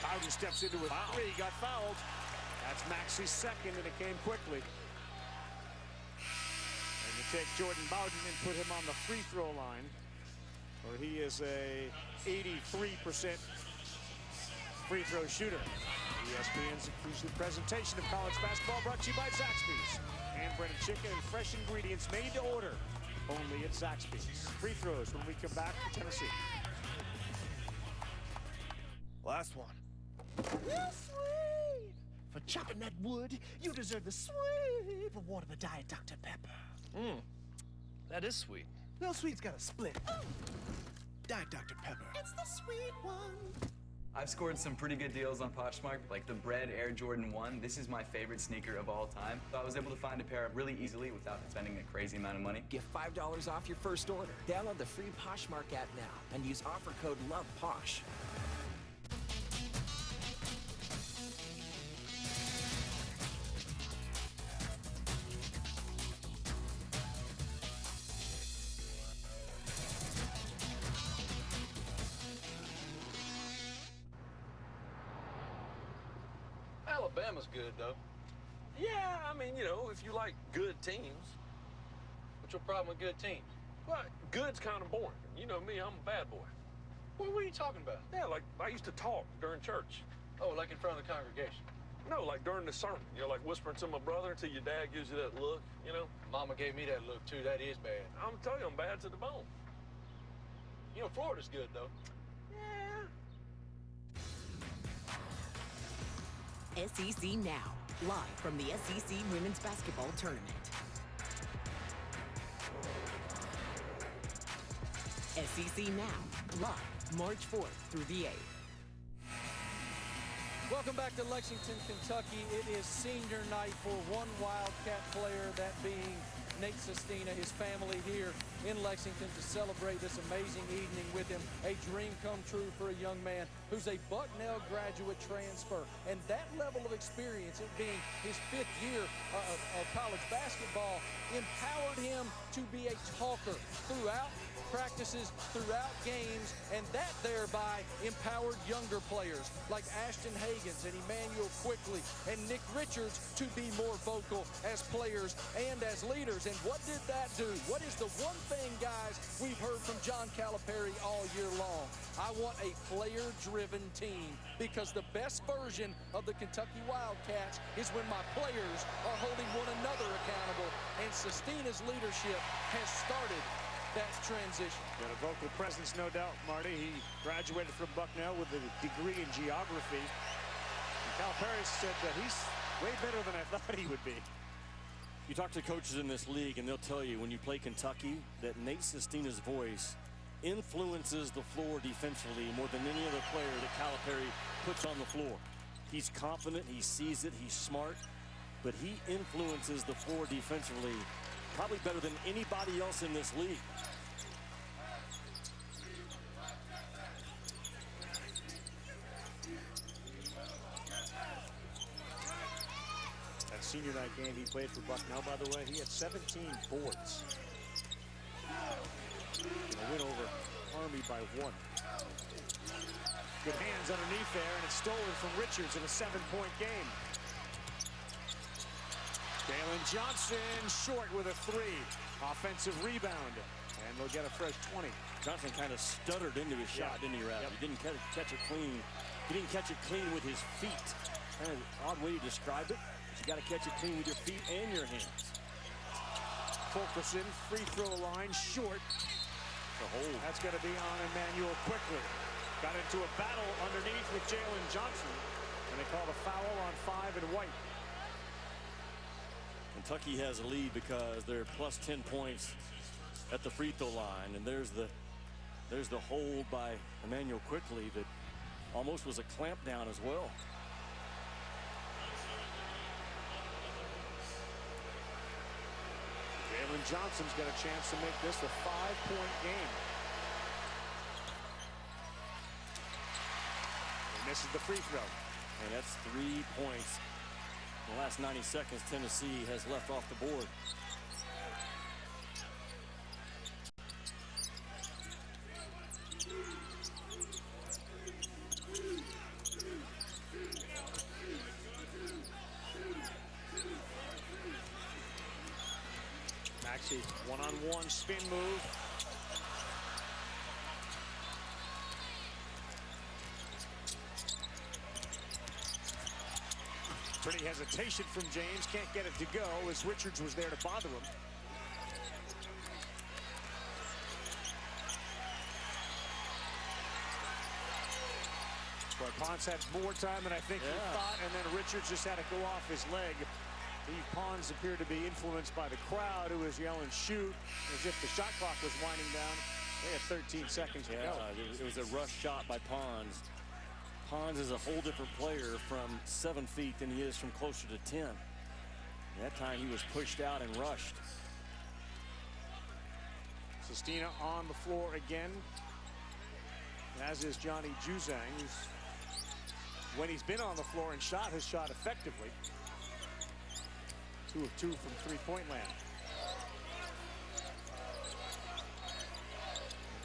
Bowden steps into a 3, got fouled. That's Maxey's second, and it came quickly. And you take Jordan Bowden and put him on the free throw line, where he is a 83% free throw shooter. ESPN's exclusive presentation of college basketball brought to you by Zaxby's. Hand-breaded chicken and fresh ingredients made to order only at Zaxby's. Free throws when we come back to Tennessee. Last one. Sweet. For chopping that wood, you deserve the sweet reward of a Diet Dr. Pepper. That is sweet. Well, sweet's got a split. Diet Dr. Pepper. It's the sweet one. I've scored some pretty good deals on Poshmark, like the Bread Air Jordan 1. This is my favorite sneaker of all time. So I was able to find a pair really easily without spending a crazy amount of money. Get $5 off your first order. Download the free Poshmark app now and use offer code LOVEPOSH. Alabama's good, though. Yeah, I mean, you know, if you like good teams. What's your problem with good teams? Well, good's kind of boring. You know me, I'm a bad boy. What are you talking about? Yeah, like I used to talk during church. Oh, like in front of the congregation? No, like during the sermon. You know, like whispering to my brother until your dad gives you that look, you know? Mama gave me that look, too. That is bad. I'm telling you, I'm bad to the bone. You know, Florida's good, though. SEC Now, live from the SEC Women's Basketball Tournament. SEC Now, live March 4th through the 8th. Welcome back to Lexington, Kentucky. It is senior night for one Wildcat player, that being Nate Sestina, his family here in Lexington to celebrate this amazing evening with him. A dream come true for a young man who's a Bucknell graduate transfer. And that level of experience, it being his 5th year of college basketball, empowered him to be a talker throughout practices, throughout games, and that thereby empowered younger players like Ashton Hagans and Emmanuel Quickley and Nick Richards to be more vocal as players and as leaders. And what did that do? What is the one thing, guys, we've heard from John Calipari all year long? I want a player-driven team, because the best version of the Kentucky Wildcats is when my players are holding one another accountable, and Sestina's leadership has started that transition. Got a vocal presence, no doubt, Marty. He graduated from Bucknell with a degree in geography. And Calipari said that he's way better than I thought he would be. You talk to coaches in this league, and they'll tell you when you play Kentucky that Nate Sestina's voice influences the floor defensively more than any other player that Calipari puts on the floor. He's confident, he sees it, he's smart, but he influences the floor defensively probably better than anybody else in this league. That senior night game he played for Bucknell, by the way, he had 17 boards. And a win over Army by 1. Good hands underneath there, and it's stolen from Richards in a 7-point game. Jalen Johnson short with a 3. Offensive rebound, and they'll get a fresh 20. Johnson kind of stuttered into his shot, didn't he, Rapp? He didn't catch it clean. He didn't catch it clean with his feet. Kind of an odd way to describe it, but you got to catch it clean with your feet and your hands. Fulkerson, free throw line, short. The hold. That's going to be on Emmanuel Quickley. Got into a battle underneath with Jalen Johnson, and they called a foul on 5 and White. Kentucky has a lead because they're plus 10 points at the free throw line, and there's the hold by Emmanuel Quickley that almost was a clamp down as well. Jalen Johnson's got a chance to make this a 5-point game. He misses the free throw. And that's 3 points. In the last 90 seconds, Tennessee has left off the board. Maxey, one-on-one spin move. Pretty hesitation from James. Can't get it to go as Richards was there to bother him. But Pons had more time than I think he thought, and then Richards just had to go off his leg. Pons appeared to be influenced by the crowd, who was yelling shoot as if the shot clock was winding down. They had 13 seconds to go. It was a rush shot by Pons. Pons is a whole different player from 7 feet than he is from closer to 10. That time he was pushed out and rushed. Sestina on the floor again, as is Johnny Juzang, who's, when he's been on the floor and shot, has shot effectively. 2 of 2 from three-point land.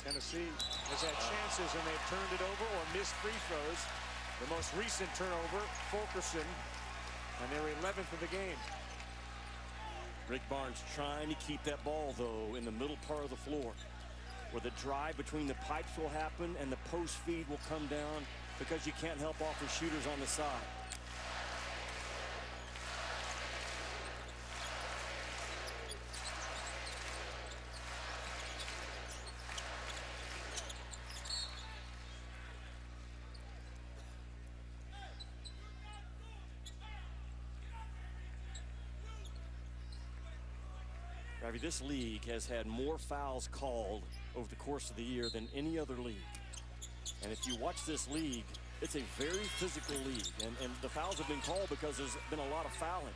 Tennessee has had chances and they've turned it over or missed free throws. The most recent turnover, Fulkerson And they're 11th of the game. Rick Barnes trying to keep that ball, though, in the middle part of the floor, where the drive between the pipes will happen and the post feed will come down because you can't help off the shooters on the side. This league has had more fouls called over the course of the year than any other league. And if you watch this league, it's a very physical league. And the fouls have been called because there's been a lot of fouling.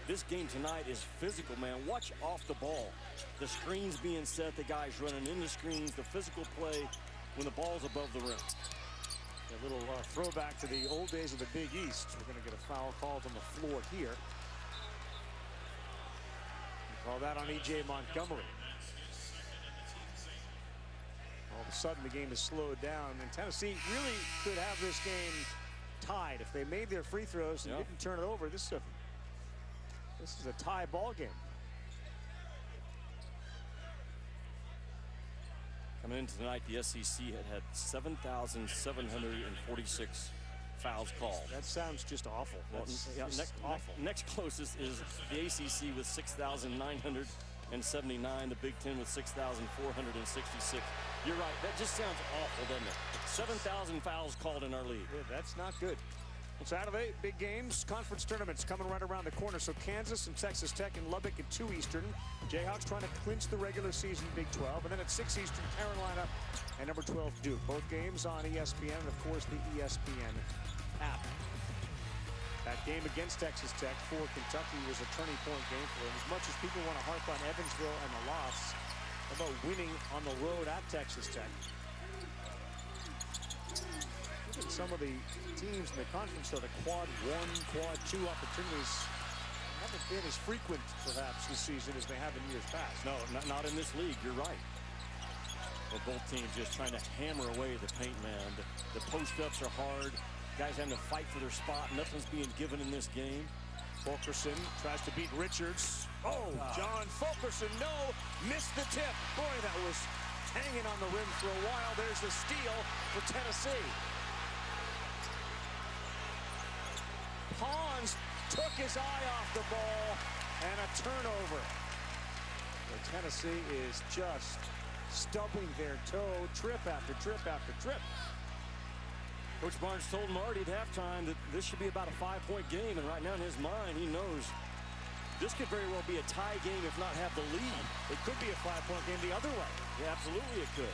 This game tonight is physical, man. Watch off the ball. The screens being set, the guys running into screens, the physical play when the ball's above the rim. A little throwback to the old days of the Big East. We're going to get a foul called on the floor here. Call that on E.J. Montgomery. All of a sudden, the game is slowed down, and Tennessee really could have this game tied if they made their free throws and didn't turn it over. This is a tie ball game. Coming into tonight, the SEC had 7,746 fouls called. That sounds just awful. Well, awful. Next closest is the ACC with 6,979. The Big Ten with 6,466. You're right. That just sounds awful, doesn't it? 7,000 fouls called in our league. Yeah, that's not good. Well, Saturday, big games, conference tournaments coming right around the corner. So Kansas and Texas Tech and Lubbock at 2 Eastern. Jayhawks trying to clinch the regular season Big 12. And then at 6 Eastern, Carolina and number 12 Duke. Both games on ESPN and, of course, the ESPN app. That game against Texas Tech for Kentucky was a turning point game for them. As much as people want to harp on Evansville and the loss, how about winning on the road at Texas Tech? Look at some of the teams in the conference, though, the quad 1, quad 2 opportunities haven't been as frequent, perhaps, this season as they have in years past. No, not in this league. You're right. Well, both teams just trying to hammer away the paint, man. The post-ups are hard. Guys having to fight for their spot. Nothing's being given in this game. Fulkerson tries to beat Richards. Oh, John Fulkerson, no, missed the tip. Boy, that was hanging on the rim for a while. There's the steal for Tennessee. Pons took his eye off the ball and a turnover. But Tennessee is just stubbing their toe, trip after trip after trip. Coach Barnes told Marty at halftime that this should be about a 5-point game, and right now in his mind, he knows this could very well be a tie game, if not have the lead. It could be a 5-point game the other way. Yeah, absolutely it could.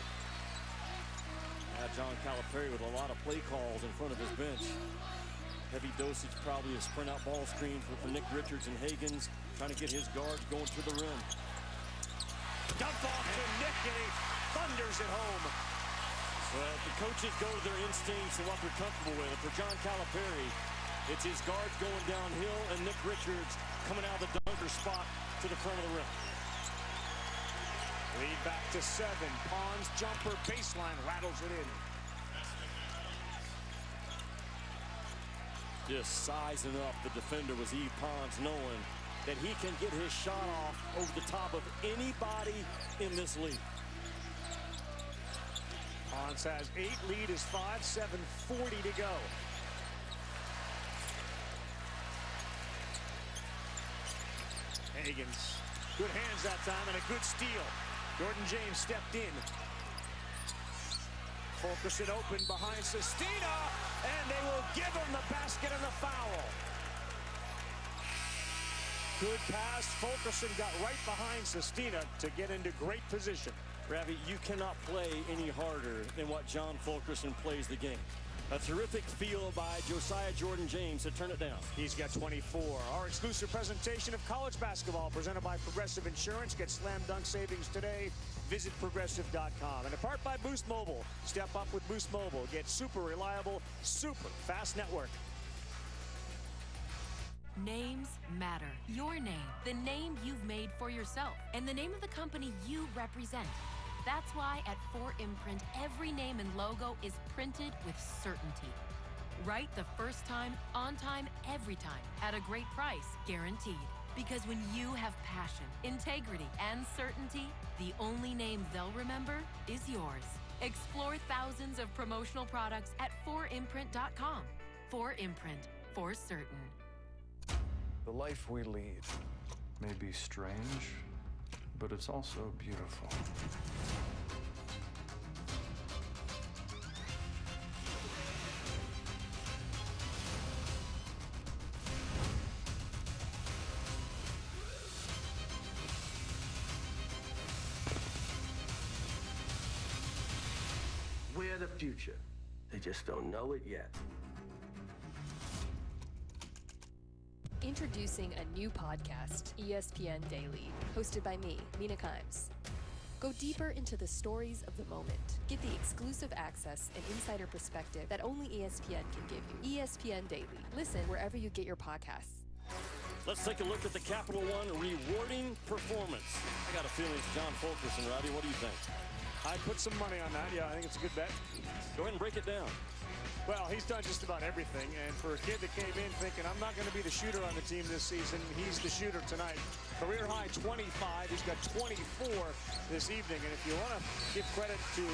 John Calipari with a lot of play calls in front of his bench. Heavy dosage, probably a sprint out ball screen for Nick Richards and Higgins, trying to get his guards going to the rim. Dump off to Nick, and he thunders it home. Well, the coaches go to their instincts and what they're comfortable with. For John Calipari, it's his guards going downhill and Nick Richards coming out of the dunker spot to the front of the rim. Lead back to 7. Pons jumper baseline rattles it in. Just sizing up the defender was Yves Pons, knowing that he can get his shot off over the top of anybody in this league. Pons has 8, lead is 5, 7:40 to go. Higgins, good hands that time and a good steal. Jordan James stepped in. Fulkerson open behind Sestina, and they will give him the basket and the foul. Good pass. Fulkerson got right behind Sestina to get into great position. Ravi, you cannot play any harder than what John Fulkerson plays the game. A terrific feel by Josiah Jordan James to turn it down. He's got 24. Our exclusive presentation of college basketball presented by Progressive Insurance. Get slam dunk savings today. Visit Progressive.com. And a part by Boost Mobile. Step up with Boost Mobile. Get super reliable, super fast network. Names matter. Your name, the name you've made for yourself, and the name of the company you represent. That's why at 4imprint, every name and logo is printed with certainty. Right the first time, on time, every time, at a great price, guaranteed. Because when you have passion, integrity, and certainty, the only name they'll remember is yours. Explore thousands of promotional products at 4imprint.com. 4imprint, for certain. The life we lead may be strange, but it's also beautiful. We're the future. They just don't know it yet. Introducing a new podcast, ESPN Daily, hosted by me, Mina Kimes. Go deeper into the stories of the moment. Get the exclusive access and insider perspective that only ESPN can give you. ESPN Daily. Listen wherever you get your podcasts. Let's take a look at the Capital One rewarding performance. I got a feeling it's John Fulkerson. Robbie, what do you think? I'd put some money on that. Yeah, I think it's a good bet. Go ahead and break it down. Well, he's done just about everything, and for a kid that came in thinking, I'm not going to be the shooter on the team this season, he's the shooter tonight. Career high 25. He's got 24 this evening, and if you want to give credit to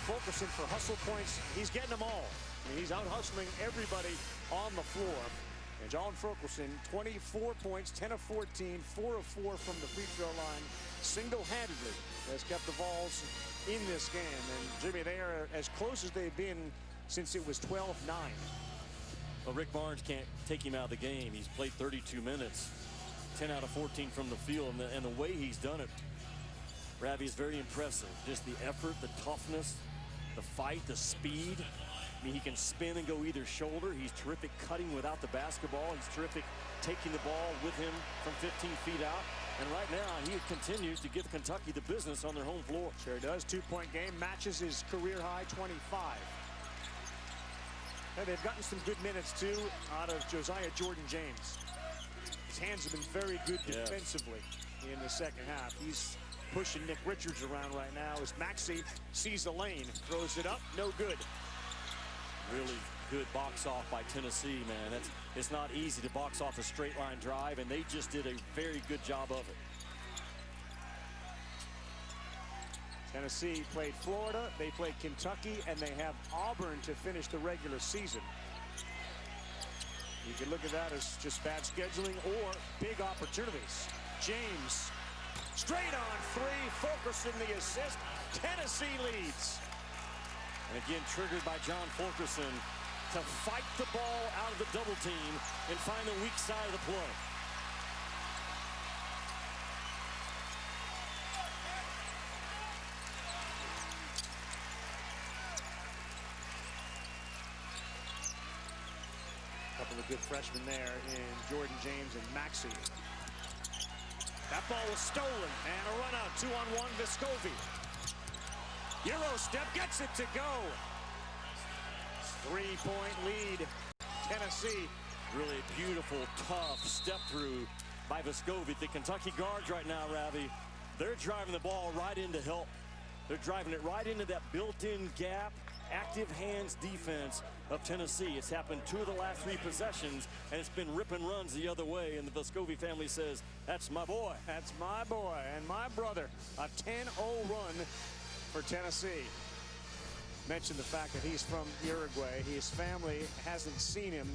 Fulkerson for hustle points, he's getting them all. I mean, he's out hustling everybody on the floor. And John Fulkerson, 24 points, 10 of 14, 4 of 4 from the free throw line, single-handedly has kept the Vols in this game. And Jimmy, they are as close as they've been since it was 12-9. Well, Rick Barnes can't take him out of the game. He's played 32 minutes, 10 out of 14 from the field, and the way he's done it, Ravi, is very impressive. Just the effort, the toughness, the fight, the speed. I mean, he can spin and go either shoulder. He's terrific cutting without the basketball. He's terrific taking the ball with him from 15 feet out. And right now, he continues to give Kentucky the business on their home floor. Sure does. 2-point game, matches his career high 25. And they've gotten some good minutes, too, out of Josiah Jordan-James. His hands have been very good defensively in the second half. He's pushing Nick Richards around right now as Maxey sees the lane, throws it up, no good. Really good box off by Tennessee, man. It's not easy to box off a straight line drive, and they just did a very good job of it. Tennessee played Florida, they played Kentucky, and they have Auburn to finish the regular season. You can look at that as just bad scheduling or big opportunities. James, straight on three, Fulkerson the assist, Tennessee leads. And again, triggered by John Fulkerson to fight the ball out of the double team and find the weak side of the play. Couple of good freshmen there in Jordan James and Maxey. That ball was stolen, and a run out, 2-on-1, Vescovi. Euro step gets it to go. 3-point lead, Tennessee. Really beautiful, tough step through by Vescovi. The Kentucky guards right now, Ravi, they're driving the ball right into help. They're driving it right into that built-in gap, active hands defense of Tennessee. It's happened 2 of the last 3 possessions, and it's been rip and runs the other way, and the Vescovi family says, that's my boy. That's my boy and my brother. A 10-0 run for Tennessee. Mentioned the fact that he's from Uruguay. His family hasn't seen him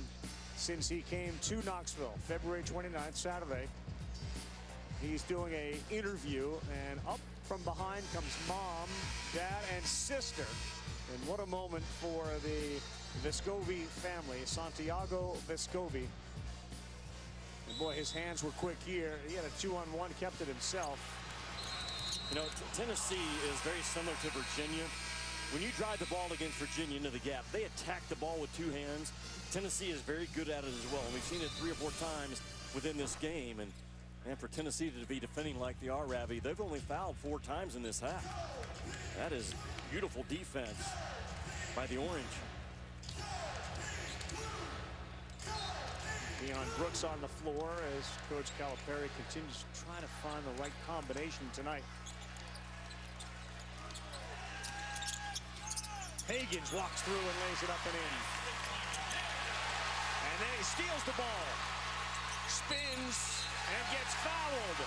since he came to Knoxville, February 29th, Saturday. He's doing an interview, and up from behind comes mom, dad, and sister. And what a moment for the Vescovi family, Santiago Vescovi. And boy, his hands were quick here. He had a 2-on-1, kept it himself. You know, Tennessee is very similar to Virginia. When you drive the ball against Virginia into the gap, they attack the ball with 2 hands. Tennessee is very good at it as well. And we've seen it 3 or 4 times within this game. And for Tennessee to be defending like they are, Ravi, they've only fouled 4 times in this half. That is beautiful defense by the Orange. Deion Brooks on the floor as Coach Calipari continues trying to find the right combination tonight. Higgins walks through and lays it up and in. steals the ball. Spins and gets fouled.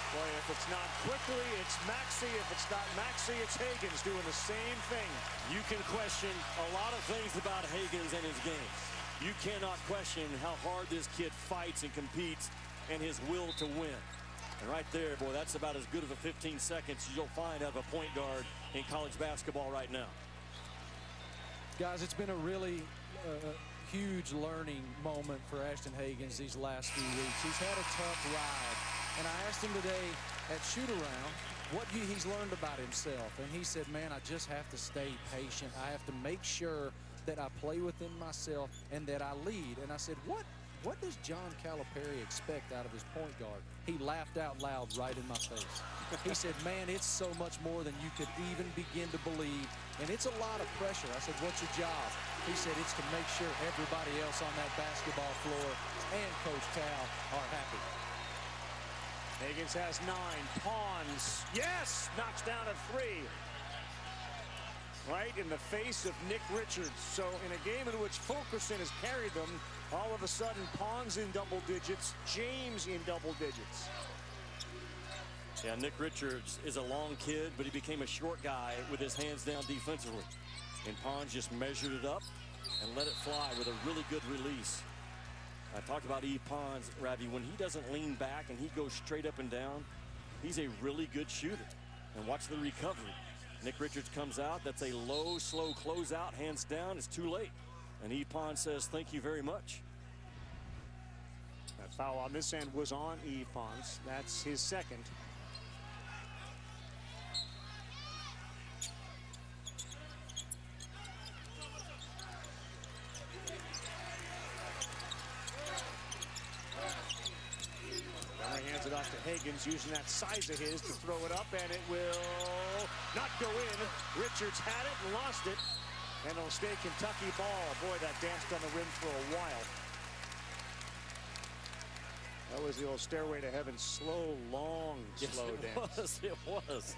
Boy, if it's not Quickley, it's Maxey. If it's not Maxey, it's Hagans doing the same thing. You can question a lot of things about Hagans and his game. You cannot question how hard this kid fights and competes and his will to win. And right there, boy, that's about as good of a 15 seconds as you'll find out of a point guard in college basketball right now. Guys, it's been a really huge learning moment for Ashton Hagans these last few weeks. He's had a tough ride. And I asked him today at shoot-around what he's learned about himself. And he said, man, I just have to stay patient. I have to make sure that I play within myself and that I lead. And I said, what does John Calipari expect out of his point guard? He laughed out loud right in my face. He said, man, it's so much more than you could even begin to believe. And it's a lot of pressure. I said, what's your job? He said, it's to make sure everybody else on that basketball floor and Coach Cal are happy. Hagans has 9. Pawns, yes, knocks down a 3. Right in the face of Nick Richards. So in a game in which Fulkerson has carried them, all of a sudden Pawns in double digits, James in double digits. Yeah, Nick Richards is a long kid, but he became a short guy with his hands down defensively. And Pawns just measured it up and let it fly with a really good release. I talked about Pawns, Ravi. When he doesn't lean back and he goes straight up and down, he's a really good shooter. And watch the recovery. Nick Richards comes out. That's a low, slow closeout. Hands down. It's too late. And Pawns says, thank you very much. That foul on this end was on Pawns. That's his second. Hands it off to Hagans, using that size of his to throw it up, and it will not go in. Richards had it and lost it, and it'll stay Kentucky ball. Boy, that danced on the rim for a while. That was the old Stairway to Heaven slow, long, slow dance. It was.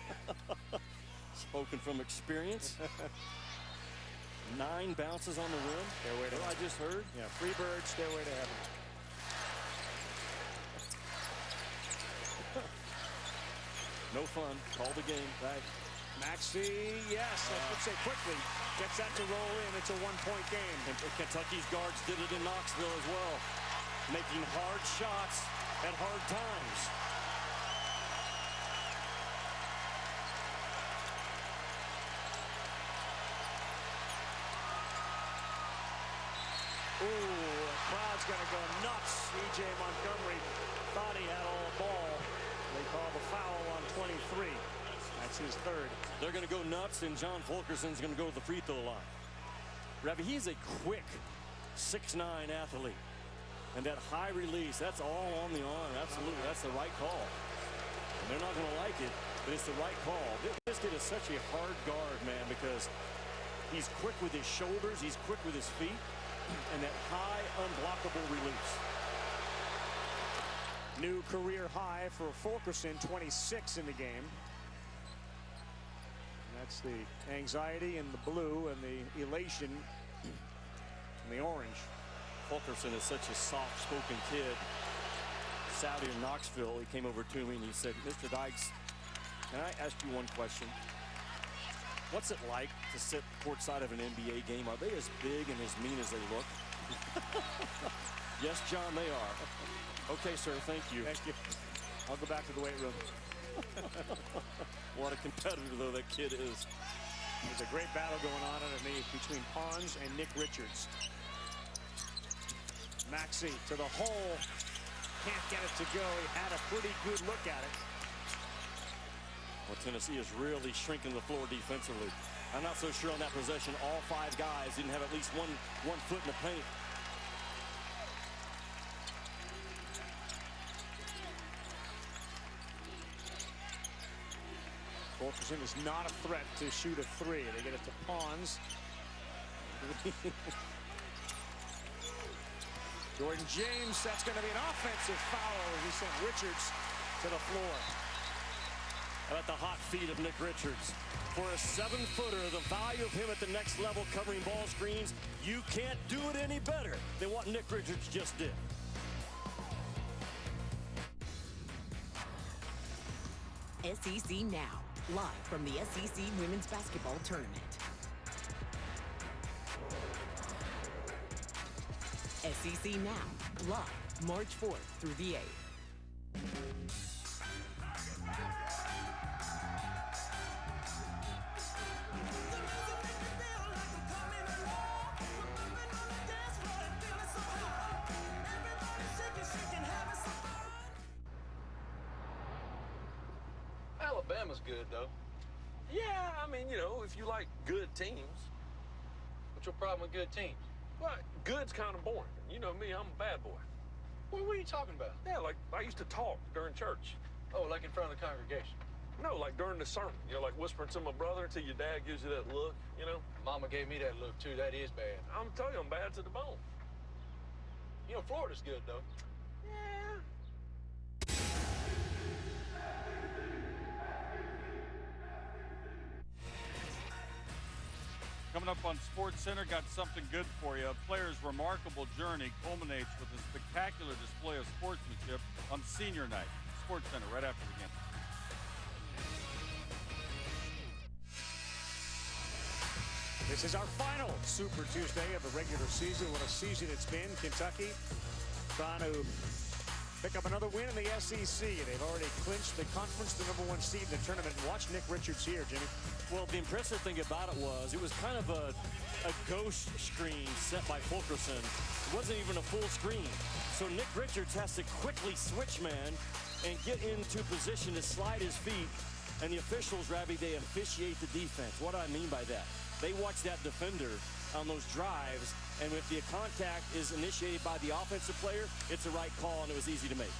Spoken from experience. 9 bounces on the rim. Stairway to Heaven. I just heard. Yeah, Freebird, Stairway to Heaven. No fun. Call the game. Right. Maxey, yes, I should say quickly. Gets that to roll in. It's a 1-point game. And Kentucky's guards did it in Knoxville as well. Making hard shots at hard times. Ooh, the crowd's going to go nuts. E.J. Montgomery thought he had all the ball. They call the foul on 23. That's his third. They're going to go nuts, and John Fulkerson's going to go to the free throw line. Ravi, he's a quick 6'9" athlete. And that high release, that's all on the arm. Absolutely, that's the right call. And they're not going to like it, but it's the right call. This kid is such a hard guard, man, because he's quick with his shoulders, he's quick with his feet, and that high, unblockable release. New career high for Fulkerson, 26 in the game. And that's the anxiety in the blue and the elation in the orange. Fulkerson is such a soft-spoken kid. Saturday in Knoxville, he came over to me and he said, Mr. Dykes, can I ask you one question? What's it like to sit courtside of an NBA game? Are they as big and as mean as they look? Yes, John, they are. Okay, sir, thank you. Thank you. I'll go back to the weight room. What a competitor, though, that kid is. There's a great battle going on underneath between Pawns and Nick Richards. Maxey to the hole. Can't get it to go. He had a pretty good look at it. Well, Tennessee is really shrinking the floor defensively. I'm not so sure on that possession all 5 guys didn't have at least one foot in the paint. Fulkerson is not a threat to shoot a 3. They get it to Pawns. Jordan James, that's going to be an offensive foul. He sent Richards to the floor. at the hot feet of Nick Richards. For a 7-footer, the value of him at the next level covering ball screens, you can't do it any better than what Nick Richards just did. SEC Now, live from the SEC Women's Basketball Tournament. SEC Now, live March 4th through the 8th. Alabama's good, though. Yeah, I mean, you know, if you like good teams. What's your problem with good teams? Well, good's kind of boring. You know me, I'm a bad boy. What are you talking about? Yeah, like I used to talk during church. Oh, like in front of the congregation? No, like during the sermon. You know, like whispering to my brother until your dad gives you that look, you know? Mama gave me that look, too. That is bad. I'm telling you, I'm bad to the bone. You know, Florida's good, though. Yeah. Coming up on SportsCenter, got something good for you. A player's remarkable journey culminates with a spectacular display of sportsmanship on senior night. SportsCenter right after the game. This is our final Super Tuesday of the regular season. What a season it's been. Kentucky trying to pick up another win in the SEC. They've already clinched the conference, the #1 seed in the tournament. Watch Nick Richards here, Jimmy. Well, the impressive thing about it was kind of a ghost screen set by Fulkerson. It wasn't even a full screen. So Nick Richards has to quickly switch man and get into position to slide his feet. And the officials, Ravi, they officiate the defense. What do I mean by that? They watch that defender on those drives, and if the contact is initiated by the offensive player, it's the right call, and it was easy to make.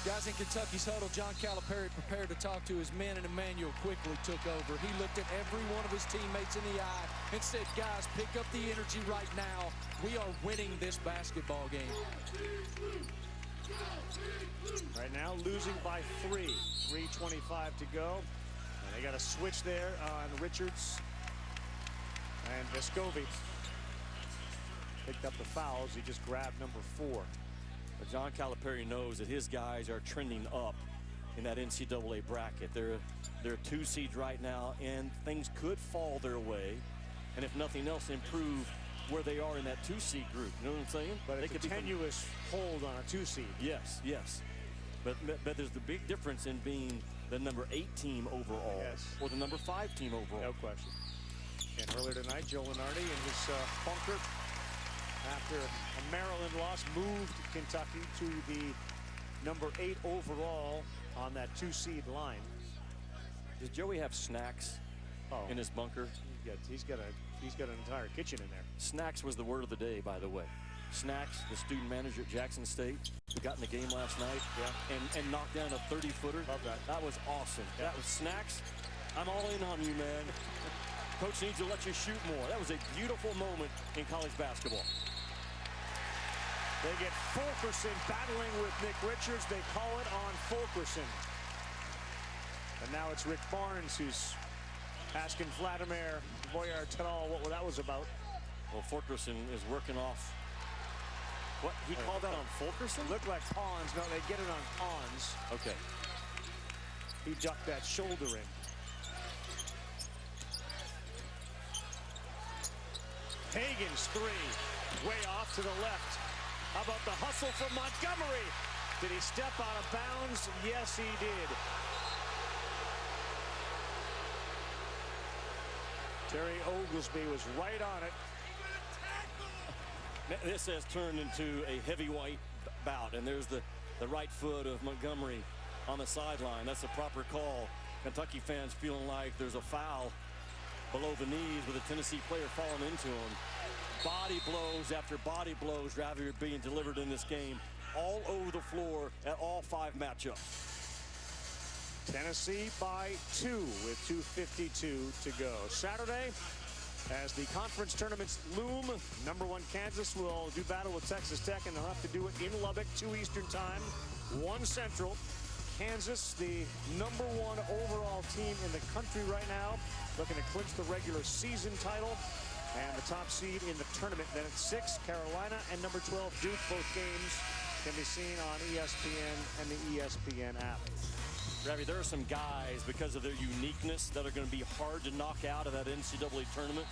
Guys, in Kentucky's huddle, John Calipari prepared to talk to his men, and Emmanuel Quickley took over. He looked at every one of his teammates in the eye and said, guys, pick up the energy right now. We are winning this basketball game. Right now, losing by 3. 3:25 to go. And they got a switch there on Richards. And Vescovi picked up the fouls. He just grabbed number 4. But John Calipari knows that his guys are trending up in that NCAA bracket. They're 2 seeds right now, and things could fall their way. And if nothing else, improve where they are in that 2 seed group. You know what I'm saying? But it's a tenuous hold on a 2 seed. Yes, yes. But there's the big difference in being the number 8 team overall or the number 5 team overall. No question. And earlier tonight, Joe Lunardi in his bunker after a Maryland loss moved Kentucky to the number 8 overall on that 2 seed line. Does Joey have snacks in his bunker? He's got an entire kitchen in there. Snacks was the word of the day, by the way. Snacks, the student manager at Jackson State, who got in the game last night and knocked down a 30-footer. Love that. That was awesome. Yeah. That was Snacks. I'm all in on you, man. Coach needs to let you shoot more. That was a beautiful moment in college basketball. They get Fulkerson battling with Nick Richards. They call it on Fulkerson. And now it's Rick Barnes who's asking Vladimir Boyar-Tadal what that was about. Well, Fulkerson is working off. What? He called that on Fulkerson? Looked like Pons. No, they get it on Pons. Okay. He ducked that shoulder in. Hagan's 3. Way off to the left. How about the hustle from Montgomery? Did he step out of bounds? Yes, he did. Terry Oglesby was right on it. This has turned into a heavyweight bout, and there's the right foot of Montgomery on the sideline. That's a proper call. Kentucky fans feeling like there's a foul below the knees with a Tennessee player falling into him. Body blows after body blows, rather, being delivered in this game all over the floor at all 5 matchups. Tennessee by 2 with 2:52 to go. Saturday, as the conference tournaments loom, #1 Kansas will do battle with Texas Tech, and they'll have to do it in Lubbock, 2 Eastern time, 1 Central. Kansas, the #1 overall team in the country right now, looking to clinch the regular season title and the top seed in the tournament. Then at 6, Carolina, and number 12, Duke. Both games can be seen on ESPN and the ESPN app. Ravi, there are some guys, because of their uniqueness, that are going to be hard to knock out of that NCAA tournament.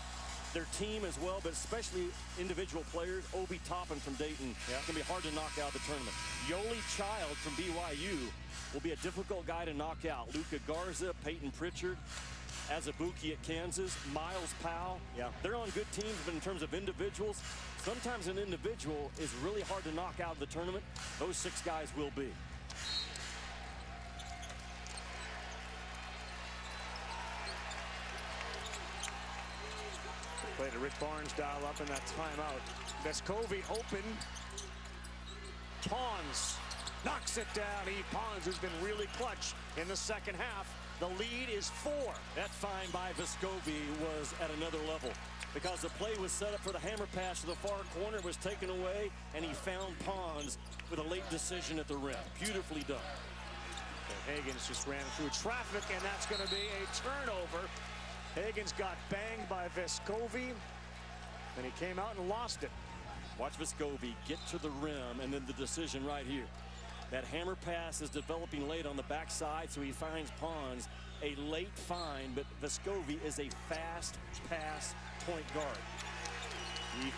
Their team as well, but especially individual players. Obi Toppin from Dayton, it's going to be hard to knock out of the tournament. Yoli Child from BYU will be a difficult guy to knock out. Luka Garza, Peyton Pritchard, Azubuike at Kansas, Miles Powell. They're on good teams, but in terms of individuals, sometimes an individual is really hard to knock out of the tournament. Those 6 guys will be. Play to Rick Barnes, dial up in that timeout. Vescovi open. Pons knocks it down. Pons has been really clutch in the second half. The lead is 4. That find by Vescovi was at another level because the play was set up for the hammer pass to the far corner. It was taken away, and he found Pons with a late decision at the rim. Beautifully done. Higgins just ran through traffic, and that's going to be a turnover. Higgins got banged by Vescovi, and he came out and lost it. Watch Vescovi get to the rim, and then the decision right here. That hammer pass is developing late on the backside, so he finds Pons. A late find, but Vescovi is a fast pass point guard.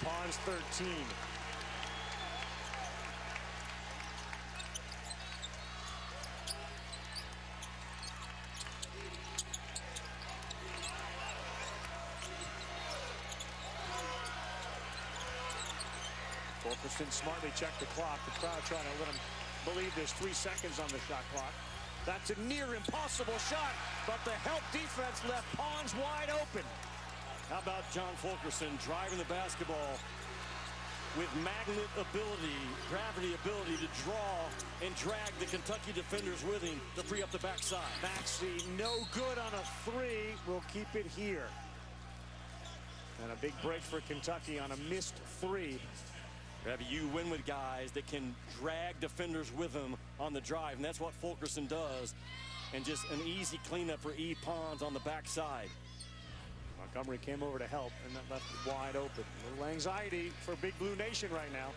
Pons 13. Fulkerson smartly checked the clock. The crowd trying to let him believe there's 3 seconds on the shot clock. That's a near impossible shot, but the help defense left Pons wide open. How about John Fulkerson driving the basketball with magnet ability, gravity ability to draw and drag the Kentucky defenders with him to free up the backside. Maxey no good on a 3. Will keep it here. And a big break for Kentucky on a missed 3. Ravi, you win with guys that can drag defenders with them on the drive, and that's what Fulkerson does. And just an easy cleanup for Pons on the backside. Montgomery came over to help, and that left it wide open. A little anxiety for Big Blue Nation right now.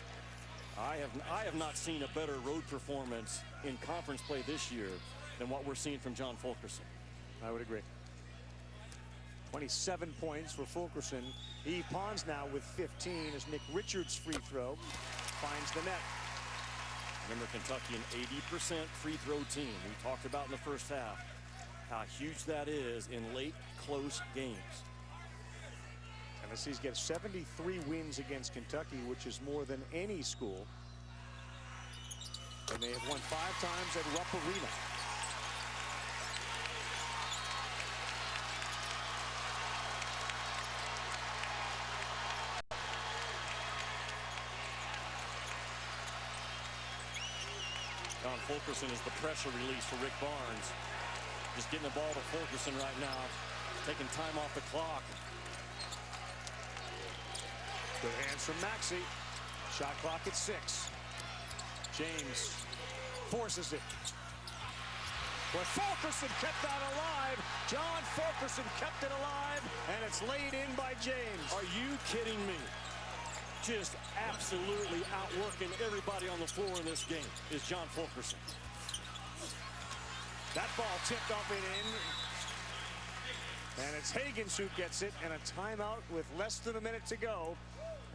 I have not seen a better road performance in conference play this year than what we're seeing from John Fulkerson. I would agree. 27 points for Fulkerson. Pons now with 15 as Nick Richards' free throw finds the net. Remember, Kentucky, an 80% free throw team. We talked about in the first half how huge that is in late, close games. Tennessee's got 73 wins against Kentucky, which is more than any school. And they have won 5 times at Rupp Arena. John Fulkerson is the pressure release for Rick Barnes. Just getting the ball to Fulkerson right now, taking time off the clock. Good hands from Maxey. Shot clock at 6. James forces it. Well, Fulkerson kept that alive. John Fulkerson kept it alive, and it's laid in by James. Are you kidding me? Just absolutely outworking everybody on the floor in this game is John Fulkerson. That ball tipped up and in. And it's Higgins who gets it, and a timeout with less than a minute to go.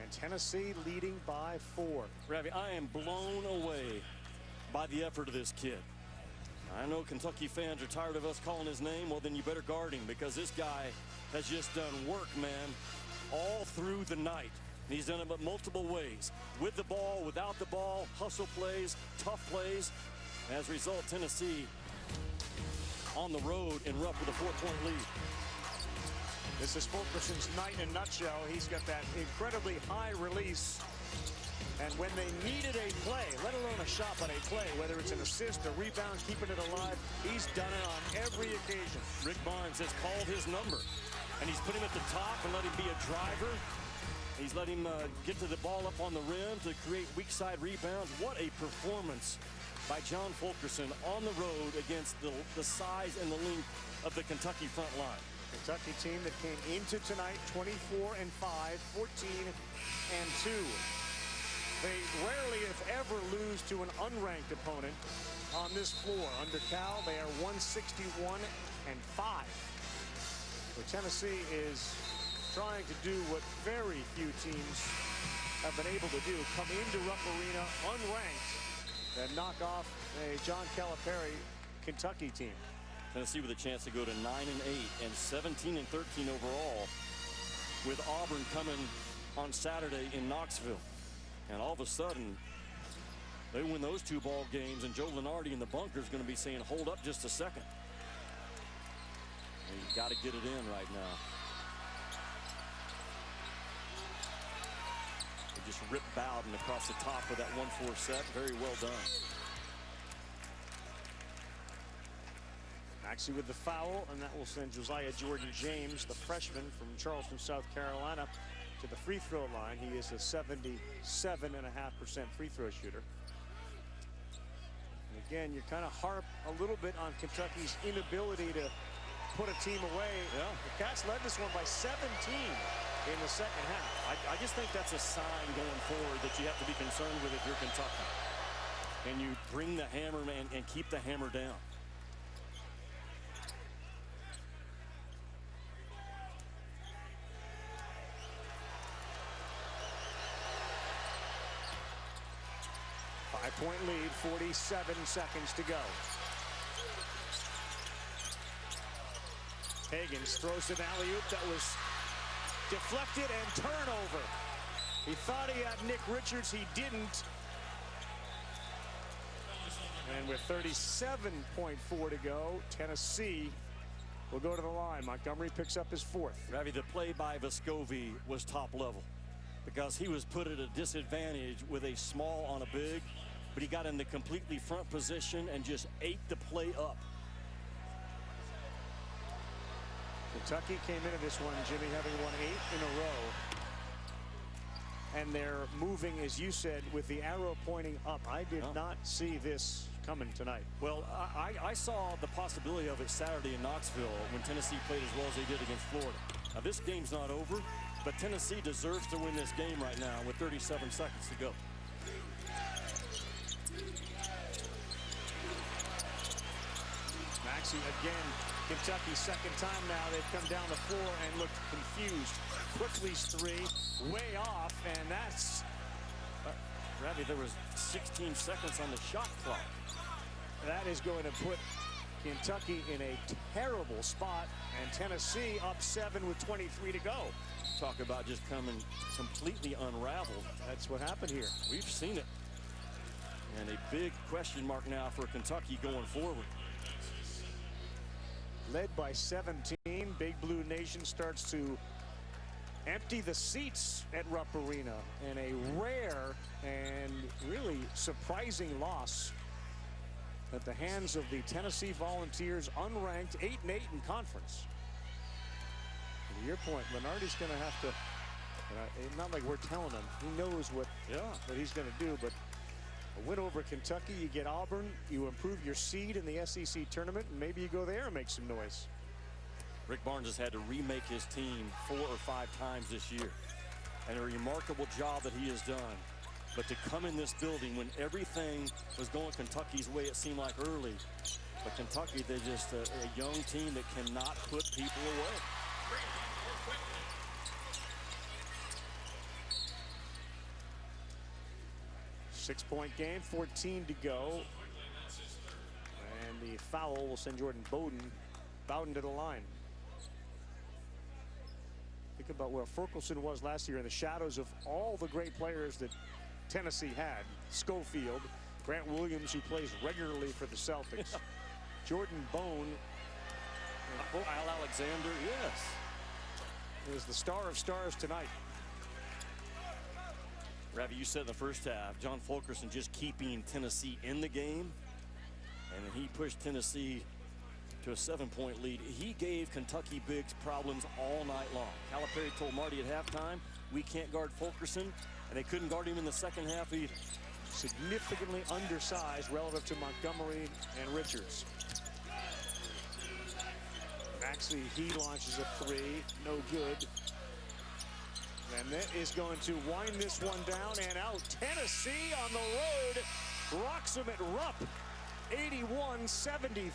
And Tennessee leading by 4. Ravi, I am blown away by the effort of this kid. I know Kentucky fans are tired of us calling his name. Well, then you better guard him, because this guy has just done work, man, all through the night. He's done it in multiple ways. With the ball, without the ball, hustle plays, tough plays. As a result, Tennessee on the road in Rupp with a 4-point lead. This is Fulkerson's night in a nutshell. He's got that incredibly high release. And when they needed a play, let alone a shot, but a play, whether it's an assist, a rebound, keeping it alive, he's done it on every occasion. Rick Barnes has called his number, and he's put him at the top and let him be a driver. He's let him get to the ball up on the rim to create weak side rebounds. What a performance by John Fulkerson on the road against the size and the length of the Kentucky front line. Kentucky team that came into tonight 24-5, 14-2. They rarely, if ever, lose to an unranked opponent on this floor. Under Cal, they are 161-5. So Tennessee is trying to do what very few teams have been able to do. Come into Rupp Arena unranked and knock off a John Calipari Kentucky team. Tennessee with a chance to go to 9-8 and 17-13 overall, with Auburn coming on Saturday in Knoxville. And all of a sudden, they win those two ball games, and Joe Lunardi in the bunker is going to be saying, hold up just a second. And you've got to get it in right now. They just ripped Bowden across the top of that 1-4 set. Very well done. Maxey with the foul, and that will send Josiah Jordan-James, the freshman from Charleston, South Carolina, to the free throw line. He is a 77.5% free throw shooter. And again, you kind of harp a little bit on Kentucky's inability to put a team away. Yeah. The Cats led this one by 17 in the second half. I just think that's a sign going forward that you have to be concerned with if you're Kentucky. And you bring the hammer and keep the hammer down. Five-point lead, 47 seconds to go. Higgins throws an alley-oop that was deflected and turnover. He thought he had Nick Richards, he didn't. And with 37.4 to go, Tennessee will go to the line. Montgomery picks up his fourth. Ravi, the play by Vescovi was top level because he was put at a disadvantage with a small on a big, but he got in the completely front position and just ate the play up. Kentucky came into this one, Jimmy, having won 8 in a row. And they're moving, as you said, with the arrow pointing up. I did not see this coming tonight. Well, I saw the possibility of it Saturday in Knoxville when Tennessee played as well as they did against Florida. Now, this game's not over, but Tennessee deserves to win this game right now with 37 seconds to go. Maxey again, Kentucky's second time now. They've come down the floor and looked confused. Quickley's three, way off, and that's... Ravi, there was 16 seconds on the shot clock. That is going to put Kentucky in a terrible spot, and Tennessee up 7 with 23 to go. Talk about just coming completely unraveled. That's what happened here. We've seen it. And a big question mark now for Kentucky going forward. Led by 17, Big Blue Nation starts to empty the seats at Rupp Arena in a rare and really surprising loss at the hands of the Tennessee Volunteers, unranked 8-8 in conference. And to your point, Lunardi's going to have to, not like we're telling him, he knows what he's going to do, but a win over Kentucky, you get Auburn, you improve your seed in the SEC tournament, and maybe you go there and make some noise. Rick Barnes has had to remake his team 4 or 5 times this year, and a remarkable job that he has done. But to come in this building when everything was going Kentucky's way, it seemed like early. But Kentucky, they're just a young team that cannot put people away. Six-point game, 14 to go. And the foul will send Jordan Bowden to the line. Think about where Fulkerson was last year in the shadows of all the great players that Tennessee had. Schofield, Grant Williams, who plays regularly for the Celtics, Jordan Bone, Al Alexander, yes, is the star of stars tonight. Ravi, you said in the first half, John Fulkerson just keeping Tennessee in the game, and he pushed Tennessee to a 7-point lead. He gave Kentucky bigs problems all night long. Calipari told Marty at halftime, we can't guard Fulkerson, and they couldn't guard him in the second half either. significantly undersized relative to Montgomery and Richards. Maxey, he launches a three, no good. And that is going to wind this one down and out. Tennessee on the road rocks them at Rupp, 81-73.